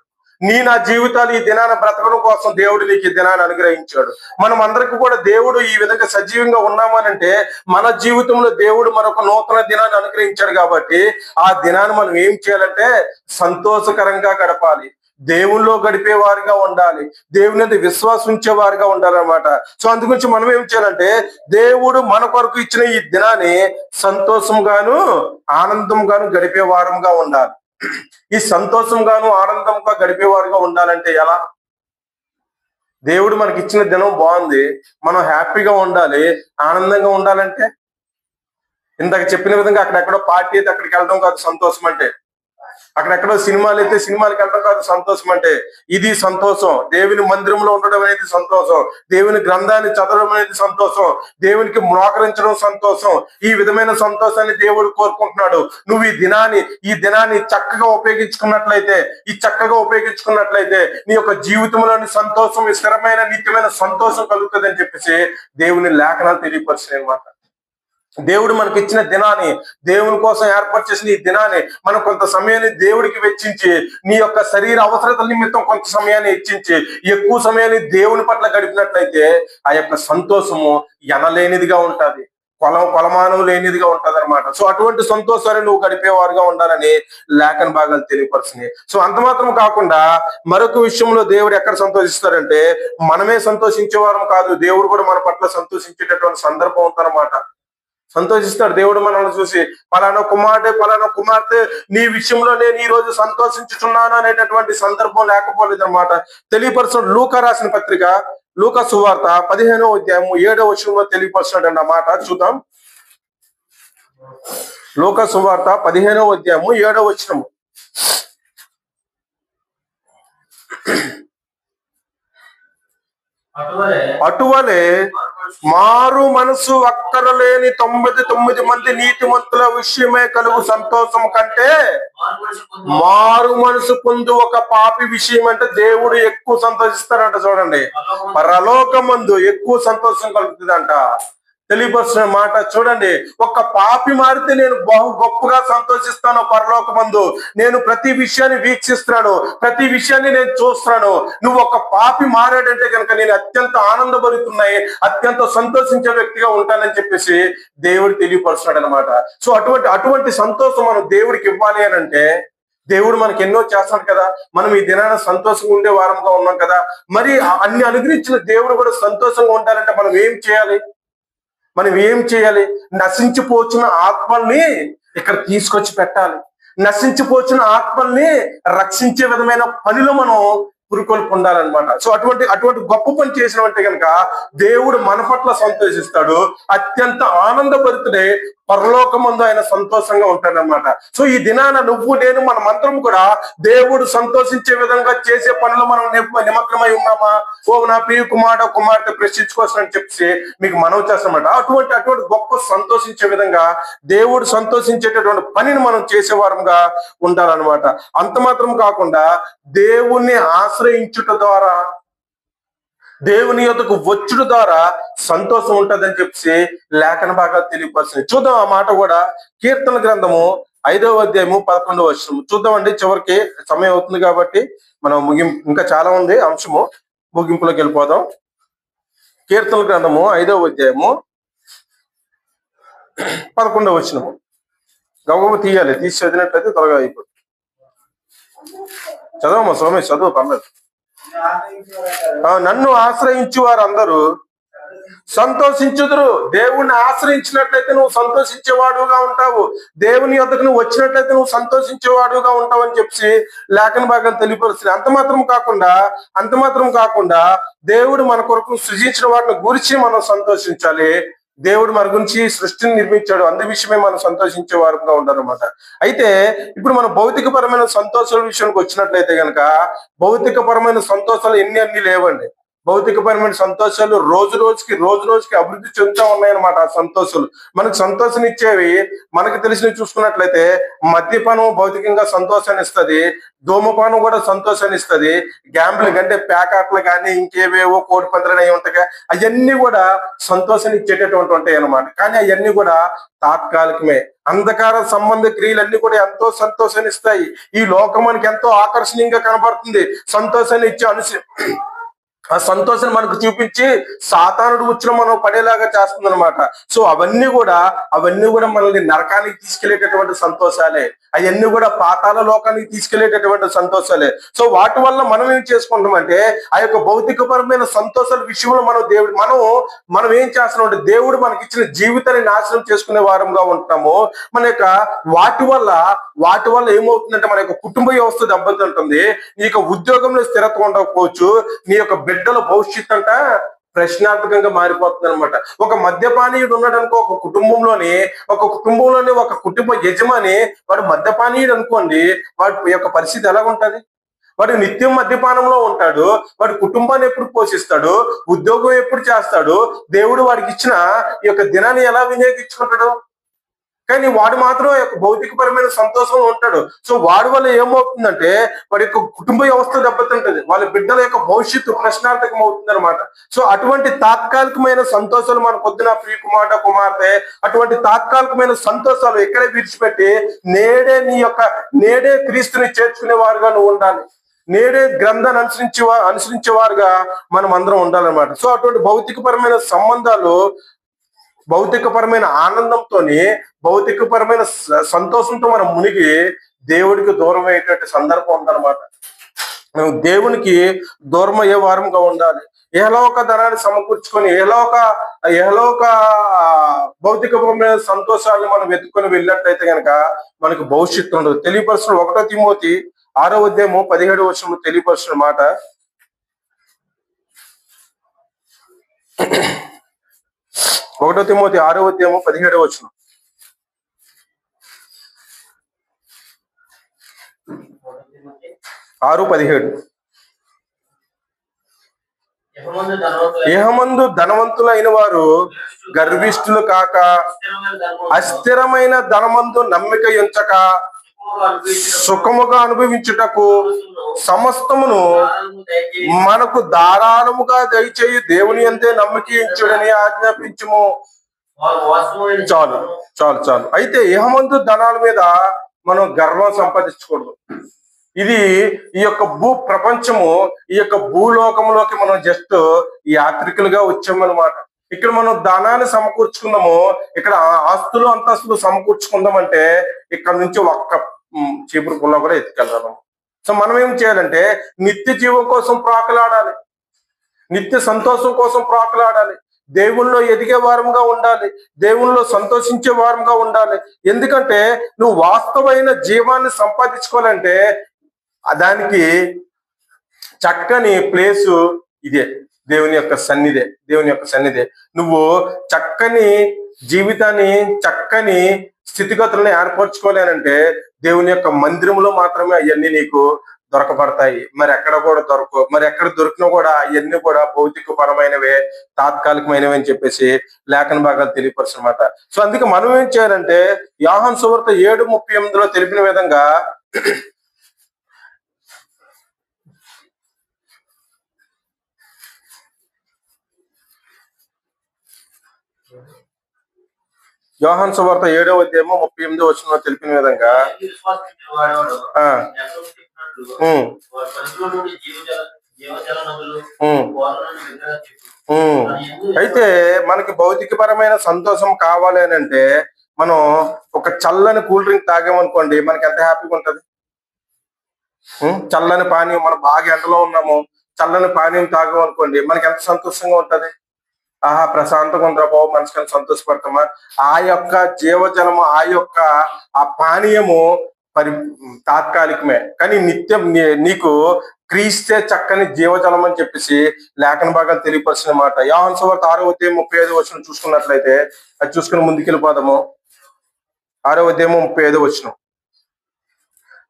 నా జీవితాలు ఈ దినాన్ని బ్రతకడం కోసం దేవుడు నీకు ఈ దినాన్ని అనుగ్రహించాడు. మనం అందరికి కూడా దేవుడు ఈ విధంగా సజీవంగా ఉన్నామనంటే మన జీవితంలో దేవుడు మరొక నూతన దినాన్ని అనుగ్రహించాడు. కాబట్టి ఆ దినాన్ని మనం ఏం చేయాలంటే సంతోషకరంగా గడపాలి, దేవుల్లో గడిపేవారుగా ఉండాలి, దేవుని మీద విశ్వాసం ఉంచేవారుగా ఉండాలన్నమాట. సో అందుగురించి మనం ఏం చేయాలంటే దేవుడు మన కొరకు ఇచ్చిన ఈ దినాన్ని సంతోషంగాను ఆనందంగాను గడిపే వారంగా ఉండాలి. ఈ సంతోషంగాను ఆనందంగా గడిపేవారుగా ఉండాలంటే ఎలా? దేవుడు మనకి ఇచ్చిన దినం బాగుంది, మనం హ్యాపీగా ఉండాలి, ఆనందంగా ఉండాలంటే ఇందాక చెప్పిన విధంగా అక్కడెక్కడో పార్టీ అయితే అక్కడికి వెళ్ళడం కాదు సంతోషం అంటే, అక్కడెక్కడో సినిమాలు అయితే సినిమాలకి వెళ్ళడం కాదు సంతోషం అంటే. ఇది సంతోషం. దేవుని మందిరంలో ఉండడం అనేది సంతోషం, దేవుని గ్రంథాన్ని చదవడం అనేది సంతోషం, దేవునికి మోకరించడం సంతోషం. ఈ విధమైన సంతోషాన్ని దేవుడు కోరుకుంటున్నాడు. నువ్వు ఈ దినాన్ని చక్కగా ఉపయోగించుకున్నట్లయితే నీ యొక్క జీవితంలోని సంతోషం, స్థిరమైన నిత్యమైన సంతోషం కలుగుతుంది అని చెప్పేసి దేవుని లేఖనాలు తెలియపరిచినాయి అన్నమాట. దేవుడు మనకి ఇచ్చిన దినాన్ని, దేవుని కోసం ఏర్పాటు చేసిన ఈ దినాన్ని మనం కొంత సమయాన్ని దేవుడికి వెచ్చించి, నీ యొక్క శరీర అవసరతల నిమిత్తం కొంత సమయాన్ని వెచ్చించి ఎక్కువ సమయాన్ని దేవుని పట్ల గడిపినట్లయితే ఆ యొక్క సంతోషము ఎనలేనిదిగా ఉంటది, కొలమానం లేనిదిగా ఉంటది అనమాట. సో అటువంటి సంతోషాన్ని నువ్వు గడిపేవారుగా ఉండాలని లేఖన భాగాలు తెలియపరుస్తున్నాయి. సో అంత మాత్రం కాకుండా మరొక విషయంలో దేవుడు ఎక్కడ సంతోషిస్తారంటే, మనమే సంతోషించేవారం కాదు, దేవుడు కూడా మన పట్ల సంతోషించేటటువంటి సందర్భం ఉందన్నమాట. సంతోషిస్తాడు దేవుడు మనల్ని చూసి. పలానా కుమార్తె నీ విషయంలో నేను ఈ రోజు సంతోషించుతున్నాను అనేటటువంటి సందర్భం లేకపోలేదు అన్నమాట. తెలియపరచడం లూకా రాసిన పత్రిక, లూకా సువార్త 15వ అధ్యాయము 7వ వచనంలో తెలియపరచాడు అన్నమాట. చూద్దాం. లూకా సువార్త 15వ అధ్యాయము 7వ వచనము. అటువలే మారు మనసు అక్కరలేని 99 మంది నీతిమంతుల విషయమే కలుగు సంతోషం కంటే మారు మనసు పొందు ఒక పాపి విషయం అంటే దేవుడు ఎక్కువ సంతోషిస్తారంట. చూడండి, పరలోకమందు ఎక్కువ సంతోషం కలుగుతుందంట. తెలియపరుచిన మాట చూడండి. ఒక పాపి మారితే నేను బహు గొప్పగా సంతోషిస్తాను పరలోకమందు. నేను ప్రతి విషయాన్ని వీక్షిస్తున్నాను, ప్రతి విషయాన్ని నేను చూస్తున్నాను. నువ్వు ఒక పాపి మారాడంటే కనుక నేను అత్యంత ఆనందభరితున్నాయి, అత్యంత సంతోషించే వ్యక్తిగా ఉంటానని చెప్పేసి దేవుడు తెలియపరుస్తున్నాడు అనమాట. సో అటువంటి సంతోషం మనం దేవుడికి ఇవ్వాలి అని అంటే, దేవుడు మనకి ఎన్నో చేస్తాడు కదా. మనం ఈ దినాన సంతోషంగా ఉండే వారంగా ఉన్నాం కదా. మరి అన్ని అనుగ్రహించిన దేవుడు కూడా సంతోషంగా ఉండాలంటే మనం ఏం చేయాలి? నశించిపోచిన ఆత్మల్ని ఇక్కడ తీసుకొచ్చి పెట్టాలి. నశించిపోచిన ఆత్మల్ని రక్షించే విధమైన పనిలో మనం పురుకొల్పు ఉండాలన్నమాట. సో అటువంటి గొప్ప పని చేసినట్టే కనుక దేవుడు మన పట్ల సంతోషిస్తాడు, అత్యంత ఆనందభరితుడే పరలోకమందు ఆయన సంతోషంగా ఉంటాడనమాట. సో ఈ దినాన నువ్వు నేను మనమందరం కూడా దేవుడు సంతోషించే విధంగా చేసే పనులు మనం నిమగ్నమై ఉన్నామా? నా ప్రియ కుమార్తె ప్రశ్నించుకోవచ్చు అని చెప్పి మీకు మనవి చేస్తామన్నమాట. అటువంటి గొప్ప సంతోషించే విధంగా దేవుడు సంతోషించేటటువంటి పనిని మనం చేసేవారంగా ఉండాలన్నమాట. అంత మాత్రం కాకుండా దేవుణ్ణి ఆశ్రయించుట ద్వారా, దేవుని యొద్దకు వచ్చుట ద్వారా సంతోషం ఉంటుందని చెప్పి లేఖన భాగాలు తెలియపరుస్తుంది. చూద్దాం ఆ మాట కూడా. కీర్తన గ్రంథము 5వ అధ్యాయము 11వ వచనం చూద్దామండి. చివరికి సమయం అవుతుంది కాబట్టి మనం ఇంకా చాలా ఉంది అంశము, ముగింపులోకి వెళ్ళిపోదాం. కీర్తన గ్రంథము 5వ అధ్యాయము 11వ వచనము. గౌగమ తీసి చదివినట్లయితే త్వరగా అయిపోతుంది. చదవమ్మా సోమేష్, చదువు, పర్లేదు. నన్ను ఆశ్రయించు వారందరూ సంతోషించుదురు. దేవుణ్ణి ఆశ్రయించినట్లయితే నువ్వు సంతోషించేవాడుగా ఉంటావు, దేవుని యొద్దకు నువ్వు వచ్చినట్లయితే నువ్వు సంతోషించేవాడుగా ఉంటావు అని చెప్పి లేఖన భాగం తెలియపరుస్తుంది. అంత మాత్రం కాకుండా దేవుడు మన కొరకు సృజించిన వాటిని గురించి మనం సంతోషించాలి, దేవుడు మన గురించి సృష్టిని నిర్మించాడు, అందు విషయమే మనం సంతోషించే వారంగా ఉండాలన్నమాట. అయితే ఇప్పుడు మన భౌతికపరమైన సంతోషాల విషయానికి వచ్చినట్లయితే గనక భౌతికపరమైన సంతోషాలు అన్ని లేవండి. భౌతికపరమైన సంతోషాలు రోజు రోజుకి అభివృద్ధి చెందుతూ ఉన్నాయన్నమాట. ఆ సంతోషాలు మనకు సంతోషం ఇచ్చేవి మనకు తెలిసినవి చూసుకున్నట్లయితే మద్యపానం భౌతికంగా సంతోషాన్ని ఇస్తుంది, ధూమపానం కూడా సంతోషాన్ని ఇస్తుంది, గ్యాంబ్లింగ్ అంటే ప్యాకెట్లు కానీ ఇంకేవేవో కోడి పందులు అవి ఉంటాయి అవన్నీ కూడా సంతోషాన్ని ఇచ్చేటటువంటి ఉంటాయి అన్నమాట. కానీ అవన్నీ కూడా తాత్కాలికమే. అంధకార సంబంధ క్రియలన్నీ కూడా ఎంతో సంతోషాన్ని ఇస్తాయి. ఈ లోకం మనకి ఎంతో ఆకర్షణీయంగా కనబడుతుంది, సంతోషాన్ని ఇచ్చే ఆ సంతోషాన్ని మనకు చూపించి సాతానుడు ఉచ్చులో మనం పడేలాగా చేస్తుంది అనమాట. సో అవన్నీ కూడా మనల్ని నరకానికి తీసుకెళ్లేటటువంటి సంతోషాలే, అవన్నీ కూడా పాతాళ లోకానికి తీసుకెళ్లేటటువంటి సంతోషాలే. సో వాటి వల్ల మనం ఏం చేసుకుంటామంటే ఆ యొక్క భౌతికపరమైన సంతోషాల విషయంలో మనం ఏం చేస్తున్నాం అంటే దేవుడు మనకి ఇచ్చిన జీవితాన్ని నాశనం చేసుకునే వారంగా ఉంటున్నాము. మన యొక్క వాటి వల్ల ఏమవుతుందంటే మన యొక్క కుటుంబ వ్యవస్థ దెబ్బతింటుంది, నీ యొక్క ఉద్యోగంలో స్థిరత్వం ఉండకపోవచ్చు, నీ యొక్క బిడ్డల భవిష్యత్ అంట ప్రశ్నార్థకంగా మారిపోతుంది అనమాట. ఒక మద్యపానీయుడు ఉన్నాడు అనుకో, ఒక కుటుంబంలోని ఒక కుటుంబ యజమాని వాడు మద్యపానీయుడు అనుకోండి, వాడి యొక్క పరిస్థితి ఎలా ఉంటది? వాడు నిత్యం మద్యపానంలో ఉంటాడు, వాడి కుటుంబాన్ని ఎప్పుడు పోషిస్తాడు, ఉద్యోగం ఎప్పుడు చేస్తాడు, దేవుడు వాడికి ఇచ్చిన ఈ యొక్క దినాన్ని ఎలా వినియోగించుకుంటాడు? కానీ వాడు మాత్రం భౌతికపరమైన సంతోషంలో ఉంటాడు. సో వాడి వల్ల ఏమవుతుందంటే వాడి యొక్క కుటుంబ వ్యవస్థ దెబ్బతింటది, వాళ్ళ బిడ్డల యొక్క భవిష్యత్తు ప్రశ్నార్థకం అవుతుంది అనమాట. సో అటువంటి తాత్కాలికమైన సంతోషాలు మన పొద్దున ప్రియ కుమార్తె అటువంటి తాత్కాలికమైన సంతోషాలు ఎక్కడే విడిచిపెట్టి నేడే క్రీస్తుని చేర్చుకునే వారుగా నువ్వు ఉండాలి, నేడే గ్రంథాన్ని అనుసరించేవారుగా మనం అందరం ఉండాలన్నమాట. సో అటువంటి భౌతికపరమైన సంబంధాలు భౌతికపరమైన ఆనందంతోని భౌతికపరమైన సంతోషంతో మనం మునిగి దేవుడికి దూరం అయ్యేటువంటి సందర్భం ఉందన్నమాట. మనం దేవునికి దూరం అయ్యే వారంగా ఉండాలి. ఏలోక ధనాన్ని సమకూర్చుకొని ఏలోక భౌతికపరమైన సంతోషాలను మనం వెతుక్కొని వెళ్ళినట్లయితే కనుక మనకు భవిష్యత్తు ఉండదు. తెలియపరుచిన 1 తిమోతి 6వ అధ్యాయము 17వ వచనం తెలియపరుచిన మాట, 1 తిమోతి 6వ అధ్యాయము 17వ వచనం. ఇహమందు ధనవంతులైన వారు గర్విష్ఠులు కాక అస్థిరమైన ధనమందు నమ్మిక ఉంచక సుఖముగా అనుభవించుటకు సమస్తమును మనకు ధారాళముగా దయచేయి దేవుని అంతే నమ్మకించుడని ఆజ్ఞాపించుము. చాలు. అయితే ఇహమందు ధనాల మీద మనం గర్వం సంపాదించకూడదు. ఇది ఈ యొక్క ప్రపంచము, ఈ యొక్క భూలోకంలోకి మనం జస్ట్ యాత్రికులుగా వచ్చామన్నమాట. ఇక్కడ మనం ధనాన్ని సమకూర్చుకుందాము, ఇక్కడ ఆస్తులు అంతస్తులు సమకూర్చుకుందామంటే ఇక్కడ నుంచి ఒక్క చీపురు పుల్ల కూడా ఎత్తుకెళ్ళాము. సో మనం ఏం చేయాలంటే నిత్య జీవం కోసం ప్రాకులాడాలి, నిత్య సంతోషం కోసం ప్రాకులాడాలి, దేవుల్లో ఎదిగే వారంగా ఉండాలి, దేవుల్లో సంతోషించే వారంగా ఉండాలి. ఎందుకంటే నువ్వు వాస్తవమైన జీవాన్ని సంపాదించుకోవాలంటే దానికి చక్కని ప్లేసు ఇదే, దేవుని యొక్క సన్నిధే. నువ్వు చక్కని జీవితాన్ని, చక్కని స్థితిగతులను ఏర్పరచుకోలేనంటే దేవుని యొక్క మందిరంలో మాత్రమే అవన్నీ నీకు దొరకబడతాయి. మరి ఎక్కడ కూడా దొరకవు. మరి ఎక్కడ దొరికినా కూడా అవన్నీ కూడా భౌతికపరమైనవే, తాత్కాలికమైనవి అని చెప్పేసి లేఖన భాగాలు తెలియపరచనమాట. సో అందుకే మనం ఏం చేయాలంటే యోహాను సువార్త 7:38లో తెలిపిన విధంగా యోహాను సువార్త 7వ అధ్యాయము 38వ వచనంలో తెలిపిన విధంగా అయితే మనకి భౌతికపరమైన సంతోషం కావాలి అని అంటే మనం ఒక చల్లని కూల్ డ్రింక్ తాగామనుకోండి, మనకి ఎంత హ్యాపీగా ఉంటది. చల్లని పానీయం, మనం బాగా ఎండలో ఉన్నాము, చల్లని పానీయం తాగామనుకోండి మనకి ఎంత సంతోషంగా ఉంటది. ఆహా ప్రశాంతంగా ఉండరా బాబు, మనసుకని సంతోషపడతామా. ఆ యొక్క జీవజలము, ఆ పానీయము తాత్కాలికమే, కానీ నిత్యం నీకు క్రీస్తే చక్కని జీవజలం అని చెప్పేసి లేఖన భాగాలు తెలియపరిచిన మాట. యోహాను సువార్త 6:35 చూసుకున్నట్లయితే, అది చూసుకుని ముందుకెళ్ళిపోదాము. 6:35.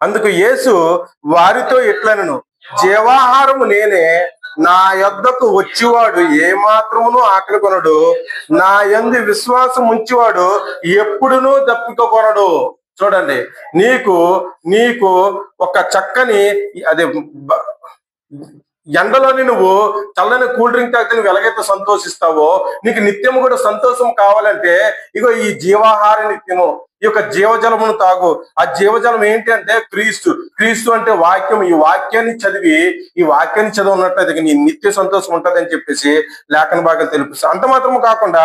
అందుకు యేసు వారితో ఇట్లనెను, జీవాహారము నేనే, నా యొద్దకు వచ్చివాడు ఏ మాత్రమును ఆకలి కొనడు, నా యందు విశ్వాసం ఉంచివాడు ఎప్పుడునూ దప్పిక కొనడు. చూడండి, నీకు నీకు ఒక చక్కని అదే ఎండలోని నువ్వు చల్లని కూల్ డ్రింక్ తాగితే నువ్వు ఎలాగైతే సంతోషిస్తావో, నీకు నిత్యం కూడా సంతోషం కావాలంటే ఇగో ఈ జీవాహారాన్ని తిను, ఈ యొక్క జీవజలమును తాగు. ఆ జీవజలం ఏంటి అంటే క్రీస్తు. క్రీస్తు అంటే వాక్యం. ఈ వాక్యాన్ని చదివినట్లయితే నీ నిత్య సంతోషం ఉంటది అని చెప్పేసి లేఖన భాగాలు తెలుపుతాయి. అంత మాత్రం కాకుండా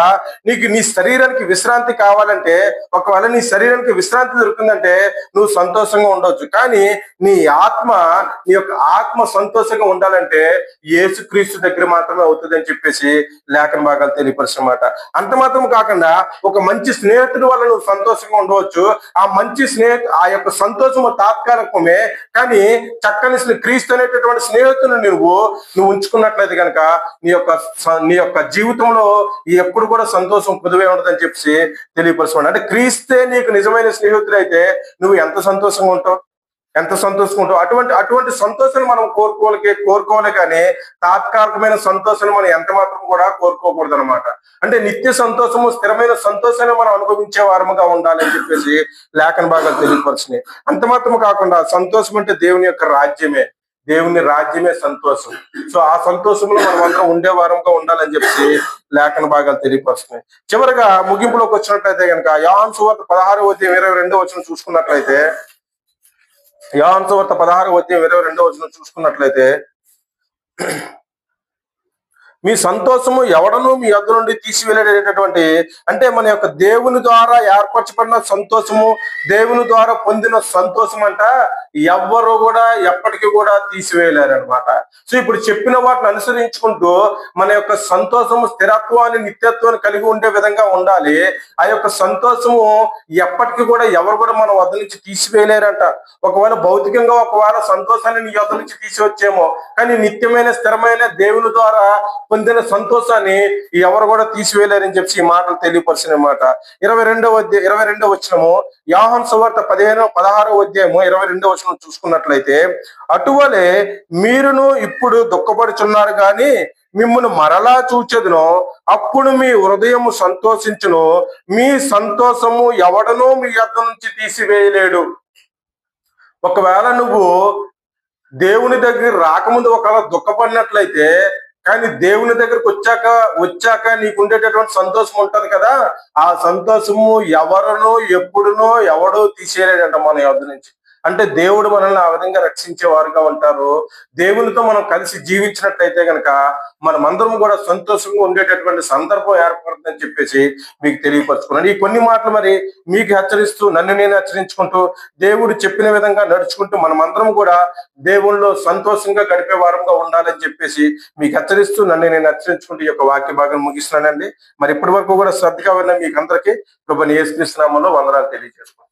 నీకు నీ శరీరానికి విశ్రాంతి కావాలంటే, ఒకవేళ నీ శరీరానికి విశ్రాంతి దొరుకుతుందంటే నువ్వు సంతోషంగా ఉండవచ్చు. కానీ నీ యొక్క ఆత్మ సంతోషంగా ఉండాలంటే యేసు క్రీస్తు దగ్గర మాత్రమే అవుతుంది అని చెప్పేసి లేఖన భాగాలు తెలియపరిచినమాట. అంత మాత్రం కాకుండా ఒక మంచి స్నేహితుడి వల్ల నువ్వు సంతోషంగా ఉండవచ్చు. ఆ మంచి ఆ యొక్క సంతోషము తాత్కాలికమే. కానీ చక్కని క్రీస్తు అనేటటువంటి స్నేహితుని నువ్వు ఉంచుకున్నట్లయితే కనుక నీ యొక్క జీవితంలో ఎప్పుడు కూడా సంతోషం పొదువే ఉండదని చెప్పేసి తెలియపరచుకోండి. అంటే క్రీస్తే నీకు నిజమైన స్నేహితుడు అయితే నువ్వు ఎంత సంతోషంగా ఉంటావు. అటువంటి సంతోషాన్ని మనం కోరుకోవాలి కానీ తాత్కాలికమైన సంతోషాన్ని మనం ఎంత మాత్రం కూడా కోరుకోకూడదు అనమాట. అంటే నిత్య సంతోషము, స్థిరమైన సంతోషాన్ని మనం అనుభవించే వారముగా ఉండాలి అని చెప్పేసి లేఖన భాగాలు తెలియపరిచినాయి. అంత మాత్రం కాకుండా సంతోషం అంటే దేవుని యొక్క రాజ్యమే. దేవుని రాజ్యమే సంతోషం. సో ఆ సంతోషంలో మనం అందరం ఉండే వారంగా ఉండాలని చెప్పి లేఖన భాగాలు తెలియపరుస్తున్నాయి. చివరిగా ముగింపులోకి వచ్చినట్లయితే కనుక యోహాను సువార్త 16:22 చూసుకున్నట్లయితే, యోహాను సువార్త 16:22 చూసుకున్నట్లయితే, మీ సంతోషము ఎవడను మీ యొద్ద నుండి తీసివేలేటటువంటి, అంటే మన యొక్క దేవుని ద్వారా ఏర్పరచబడిన సంతోషము, దేవుని ద్వారా పొందిన సంతోషం అంట ఎవ్వరు కూడా ఎప్పటికీ కూడా తీసివేయలేరనమాట. సో ఇప్పుడు చెప్పిన వాటిని అనుసరించుకుంటూ మన యొక్క సంతోషము స్థిరత్వాన్ని, నిత్యత్వాన్ని కలిగి ఉండే విధంగా ఉండాలి. ఆ యొక్క సంతోషము ఎప్పటికీ కూడా ఎవరు కూడా మన వద్ద నుంచి తీసివేయలేరంట. ఒకవేళ భౌతికంగా సంతోషాన్ని నీ వద్ద నుంచి తీసివచ్చేమో, కానీ నిత్యమైన స్థిరమైన దేవుని ద్వారా పొందిన సంతోషాన్ని ఎవరు కూడా తీసివేయలేరని చెప్పి ఈ మాటలు తెలియపరిచిన మాట. 22వ యోహాను సువార్త 16:22 చూసుకున్నట్లయితే, అటువలే మీరును ఇప్పుడు దుఃఖపడుచున్నారు గాని మిమ్మును మరలా చూచెదను, అప్పుడు మీ హృదయము సంతోషించును, మీ సంతోషము ఎవడనూ మీ యొద్ద నుంచి తీసివేయలేడు. ఒకవేళ నువ్వు దేవుని దగ్గర రాకముందు ఒకవేళ దుఃఖపడినట్లయితే, కానీ దేవుని దగ్గరకు వచ్చాక నీకు ఉండేటటువంటి సంతోషం ఉంటది కదా, ఆ సంతోషము ఎవరునో ఎప్పుడునో ఎవడో తీసేయలేడంట మన యొద్ద నుంచి. అంటే దేవుడు మనల్ని ఆ విధంగా రక్షించే వారుగా ఉంటారు. దేవునితో మనం కలిసి జీవించినట్లయితే కనుక మనమందరం కూడా సంతోషంగా ఉండేటటువంటి సందర్భం ఏర్పడుతుందని చెప్పేసి మీకు తెలియపరచుకున్నాను. ఈ కొన్ని మాటలు మరి మీకు హెచ్చరిస్తూ, నన్ను నేను హెచ్చరించుకుంటూ, దేవుడు చెప్పిన విధంగా నడుచుకుంటూ మనమందరం కూడా దేవుళ్ళలో సంతోషంగా గడిపే వారంగా ఉండాలని చెప్పేసి మీకు హెచ్చరిస్తూ, నన్ను నేను హెచ్చరించుకుంటూ ఈ యొక్క వాక్య భాగం ముగిస్తున్నానండి. మరి ఇప్పటి వరకు కూడా శ్రద్ధగా విన్న మీకు అందరికీ ప్రభువైన యేసుక్రీస్తు నామములో వందనాలు తెలియజేసుకుంటాను.